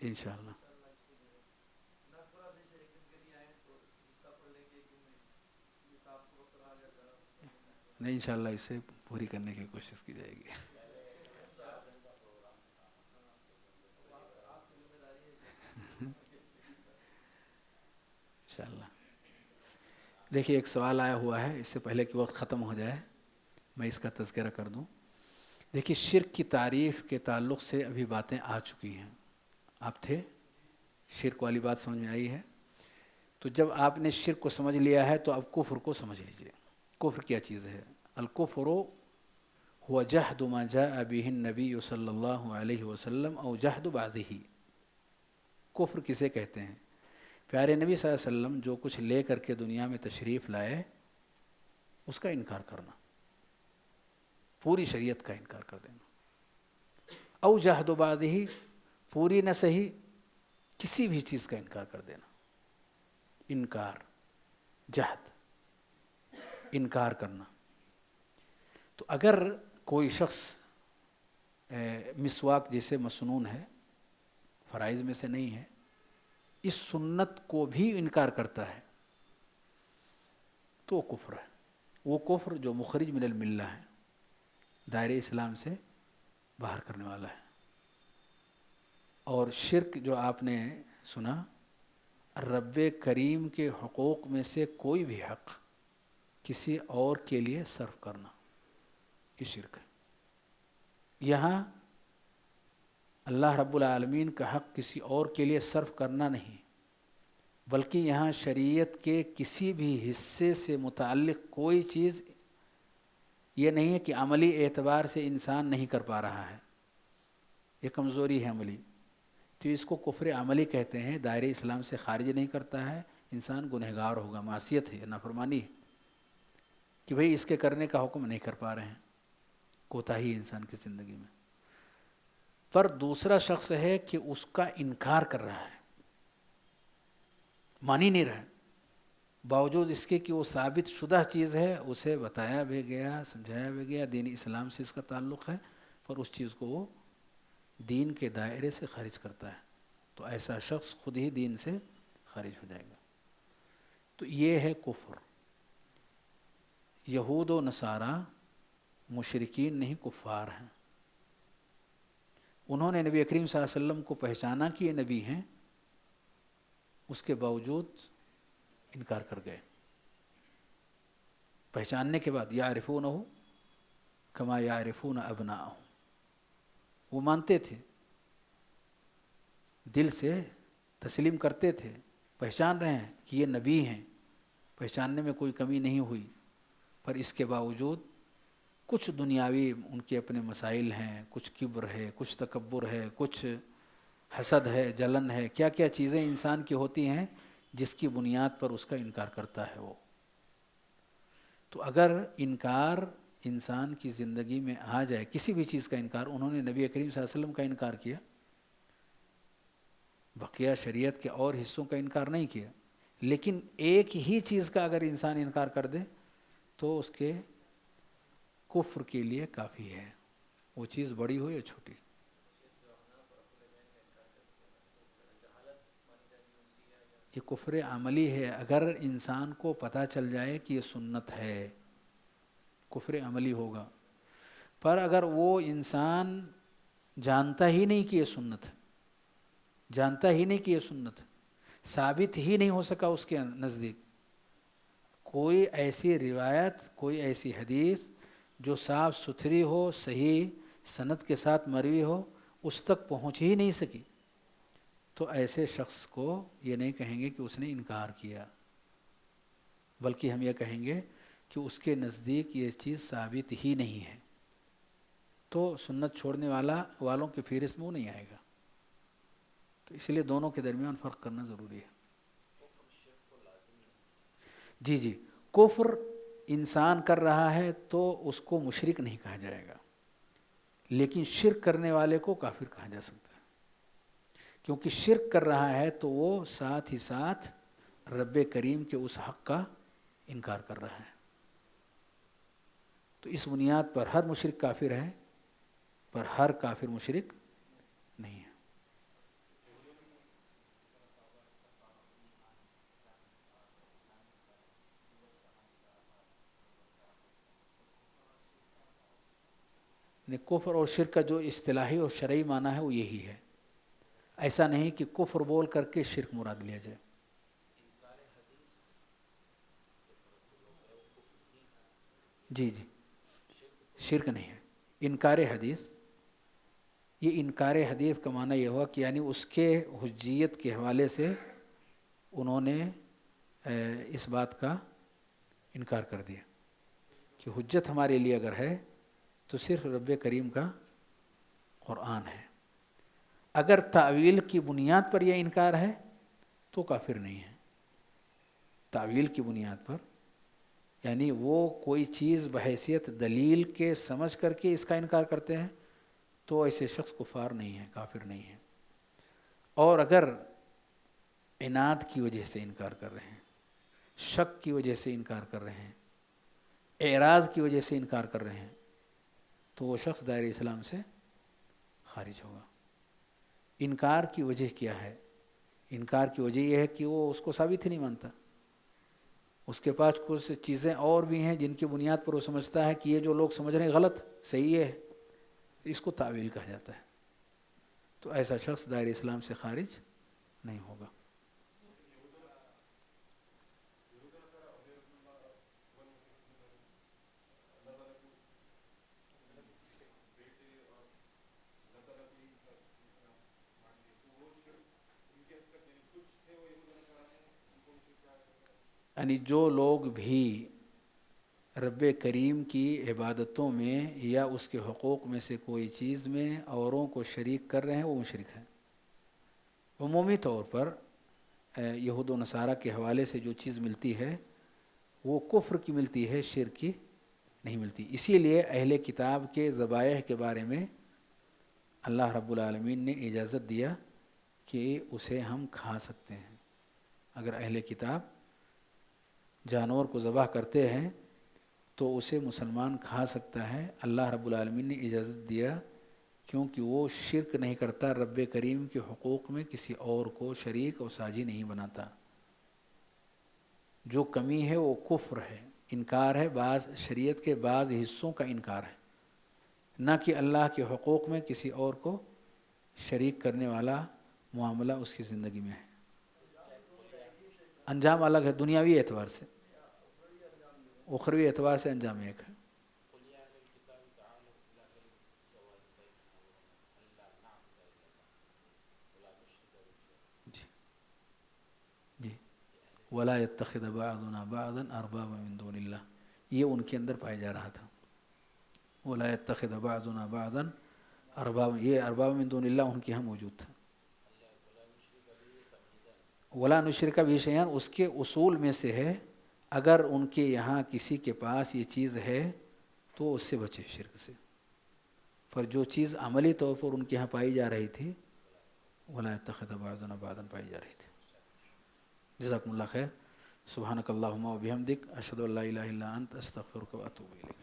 انشاءاللہ نہیں، انشاءاللہ اسے پوری کرنے کی کوشش کی جائے گی. انشاءاللہ دیکھیے ایک سوال آیا ہوا ہے، اس سے پہلے کہ وقت ختم ہو جائے میں اس کا تذکرہ کر دوں. دیکھیے شرک کی تعریف کے تعلق سے ابھی باتیں آ چکی ہیں. آپ تھے، شرک والی بات سمجھ میں آئی ہے. تو جب آپ نے شرک کو سمجھ لیا ہے تو اب کفر کو سمجھ لیجئے. کفر کیا چیز ہے؟ الکفر هو جحد ما جاء به النبی صلی اللہ علیہ وسلم او جحد بعضہ. کفر کسے کہتے ہیں؟ پیارے نبی صلی اللہ علیہ وسلم جو کچھ لے کر کے دنیا میں تشریف لائے اس کا انکار کرنا، پوری شریعت کا انکار کر دینا. او جحد بعضہ، پوری نہ صحیح کسی بھی چیز کا انکار کر دینا. انکار، جہد، انکار کرنا. تو اگر کوئی شخص مسواک جیسے مسنون ہے، فرائض میں سے نہیں ہے، اس سنت کو بھی انکار کرتا ہے تو کفر ہے. وہ کفر جو مخرج من الملہ ہے، دائرہ اسلام سے باہر کرنے والا ہے. اور شرک جو آپ نے سنا، رب کریم کے حقوق میں سے کوئی بھی حق کسی اور کے لیے صرف کرنا، یہ شرک ہے. یہاں اللہ رب العالمین کا حق کسی اور کے لیے صرف کرنا نہیں، بلکہ یہاں شریعت کے کسی بھی حصے سے متعلق کوئی چیز یہ نہیں ہے کہ عملی اعتبار سے انسان نہیں کر پا رہا ہے، یہ کمزوری ہے عملی، تو اس کو کفر عملی کہتے ہیں. دائرہ اسلام سے خارج نہیں کرتا ہے، انسان گنہگار ہوگا، معصیت ہے، نافرمانی ہے کہ بھئی اس کے کرنے کا حکم نہیں کر پا رہے ہیں، کوتاہی انسان کی زندگی میں. پر دوسرا شخص ہے کہ اس کا انکار کر رہا ہے، مان ہی نہیں رہا ہے، باوجود اس کے کہ وہ ثابت شدہ چیز ہے، اسے بتایا بھی گیا، سمجھایا بھی گیا، دین اسلام سے اس کا تعلق ہے، پر اس چیز کو وہ دین کے دائرے سے خارج کرتا ہے. تو ایسا شخص خود ہی دین سے خارج ہو جائے گا. تو یہ ہے کفر. یہود و نصارہ مشرکین نہیں، کفار ہیں. انہوں نے نبی کریم صلی اللہ علیہ وسلم کو پہچانا کہ یہ نبی ہیں، اس کے باوجود انکار کر گئے. پہچاننے کے بعد یعرفونہ کما یعرفون ابناءہم، وہ مانتے تھے، دل سے تسلیم کرتے تھے، پہچان رہے ہیں کہ یہ نبی ہیں، پہچاننے میں کوئی کمی نہیں ہوئی. پر اس کے باوجود کچھ دنیاوی ان کے اپنے مسائل ہیں، کچھ کبر ہے، کچھ تکبر ہے، کچھ حسد ہے، جلن ہے، کیا کیا چیزیں انسان کی ہوتی ہیں جس کی بنیاد پر اس کا انکار کرتا ہے وہ. تو اگر انکار انسان کی زندگی میں آ جائے، کسی بھی چیز کا انکار، انہوں نے نبی کریم صلی اللہ علیہ وسلم کا انکار کیا، بقیہ شریعت کے اور حصوں کا انکار نہیں کیا، لیکن ایک ہی چیز کا اگر انسان انکار کر دے تو اس کے کفر کے لیے کافی ہے، وہ چیز بڑی ہو یا چھوٹی. یہ کفر عملی ہے. اگر انسان کو پتہ چل جائے کہ یہ سنت ہے، کفر عملی ہوگا. پر اگر وہ انسان جانتا ہی نہیں کہ یہ سنت ہے، جانتا ہی نہیں کہ یہ سنت ہے، ثابت ہی نہیں ہو سکا اس کے نزدیک کوئی ایسی روایت، کوئی ایسی حدیث جو صاف ستھری ہو، صحیح سند کے ساتھ مروی ہو، اس تک پہنچ ہی نہیں سکی، تو ایسے شخص کو یہ نہیں کہیں گے کہ اس نے انکار کیا، بلکہ ہم یہ کہیں گے کہ اس کے نزدیک یہ چیز ثابت ہی نہیں ہے، تو سنت چھوڑنے والوں کی فہرست میں وہ نہیں آئے گا. تو اس لیے دونوں کے درمیان فرق کرنا ضروری ہے. جی کفر انسان کر رہا ہے تو اس کو مشرک نہیں کہا جائے گا، لیکن شرک کرنے والے کو کافر کہا جا سکتا ہے، کیونکہ شرک کر رہا ہے تو وہ ساتھ ہی ساتھ رب کریم کے اس حق کا انکار کر رہا ہے. تو اس بنیاد پر ہر مشرک کافر ہے، پر ہر کافر مشرک نہیں ہے. کفر اور شرک کا جو اصطلاحی اور شرعی معنی ہے وہ یہی ہے. ایسا نہیں کہ کفر بول کر کے شرک مراد لیا جائے. جی جی شرک نہیں ہے. انکار حدیث، یہ انکار حدیث کا معنی یہ ہوا کہ یعنی اس کے حجیت کے حوالے سے انہوں نے اس بات کا انکار کر دیا کہ حجت ہمارے لیے اگر ہے تو صرف رب کریم کا قرآن ہے. اگر تعویل کی بنیاد پر یہ انکار ہے تو کافر نہیں ہے. تعویل کی بنیاد پر یعنی وہ کوئی چیز بحیثیت دلیل کے سمجھ کر کے اس کا انکار کرتے ہیں تو ایسے شخص کفار نہیں ہے، کافر نہیں ہے. اور اگر عناد کی وجہ سے انکار کر رہے ہیں، شک کی وجہ سے انکار کر رہے ہیں، اعراض کی وجہ سے انکار کر رہے ہیں تو وہ شخص دائرہ اسلام سے خارج ہوگا. انکار کی وجہ کیا ہے؟ انکار کی وجہ یہ ہے کہ وہ اس کو ثابت ہی نہیں مانتا. اس کے پاس کچھ چیزیں اور بھی ہیں جن کی بنیاد پر وہ سمجھتا ہے کہ یہ جو لوگ سمجھ رہے ہیں غلط، صحیح ہے، اس کو تعویل کہا جاتا ہے. تو ایسا شخص دائرہ اسلام سے خارج نہیں ہوگا. یعنی جو لوگ بھی رب کریم کی عبادتوں میں یا اس کے حقوق میں سے کوئی چیز میں اوروں کو شریک کر رہے ہیں وہ مشرک ہیں. عمومی طور پر یہود و نصارہ کے حوالے سے جو چیز ملتی ہے وہ کفر کی ملتی ہے، شرک کی نہیں ملتی. اسی لیے اہل کتاب کے ذبائح کے بارے میں اللہ رب العالمین نے اجازت دیا کہ اسے ہم کھا سکتے ہیں. اگر اہل کتاب جانور کو ذبح کرتے ہیں تو اسے مسلمان کھا سکتا ہے. اللہ رب العالمین نے اجازت دیا کیونکہ وہ شرک نہیں کرتا، رب کریم کے حقوق میں کسی اور کو شریک اور ساجی نہیں بناتا. جو کمی ہے وہ کفر ہے، انکار ہے، بعض شریعت کے بعض حصوں کا انکار ہے، نہ کہ اللہ کے حقوق میں کسی اور کو شریک کرنے والا معاملہ اس کی زندگی میں ہے. انجام الگ ہے دنیاوی اعتبار سے، اخروی اعتبار سے انجام ایک ہے. جی جی وَلَا يَتَّخِذَ بَعْضُنَا بَعْضًا أَرْبَابًا مِّن دُونِ اللَّهِ، یہ ان کے اندر پایا جا رہا تھا. وَلَا يَتَّخِذَ بَعْضُنَا بَعْضًا أَرْبَابًا، یہ ارباب من دون اللہ ان کے یہاں موجود تھا. وَلَا نُشْرِكَ بِهِ شَيْئًا اس کے اصول میں سے ہے، اگر ان کے یہاں کسی کے پاس یہ چیز ہے تو اس سے بچے شرک سے. پر جو چیز عملی طور پر ان کے یہاں پائی جا رہی تھی وَلَا يَتَّخِذَ بَعْضُنَا بَعْضًا پائی جا رہی تھی. جزاکم اللہ خیر. سبحانک اللہم و بحمدک، اشہد ان لا الہ الا انت، استغفرک و اتوب الیک.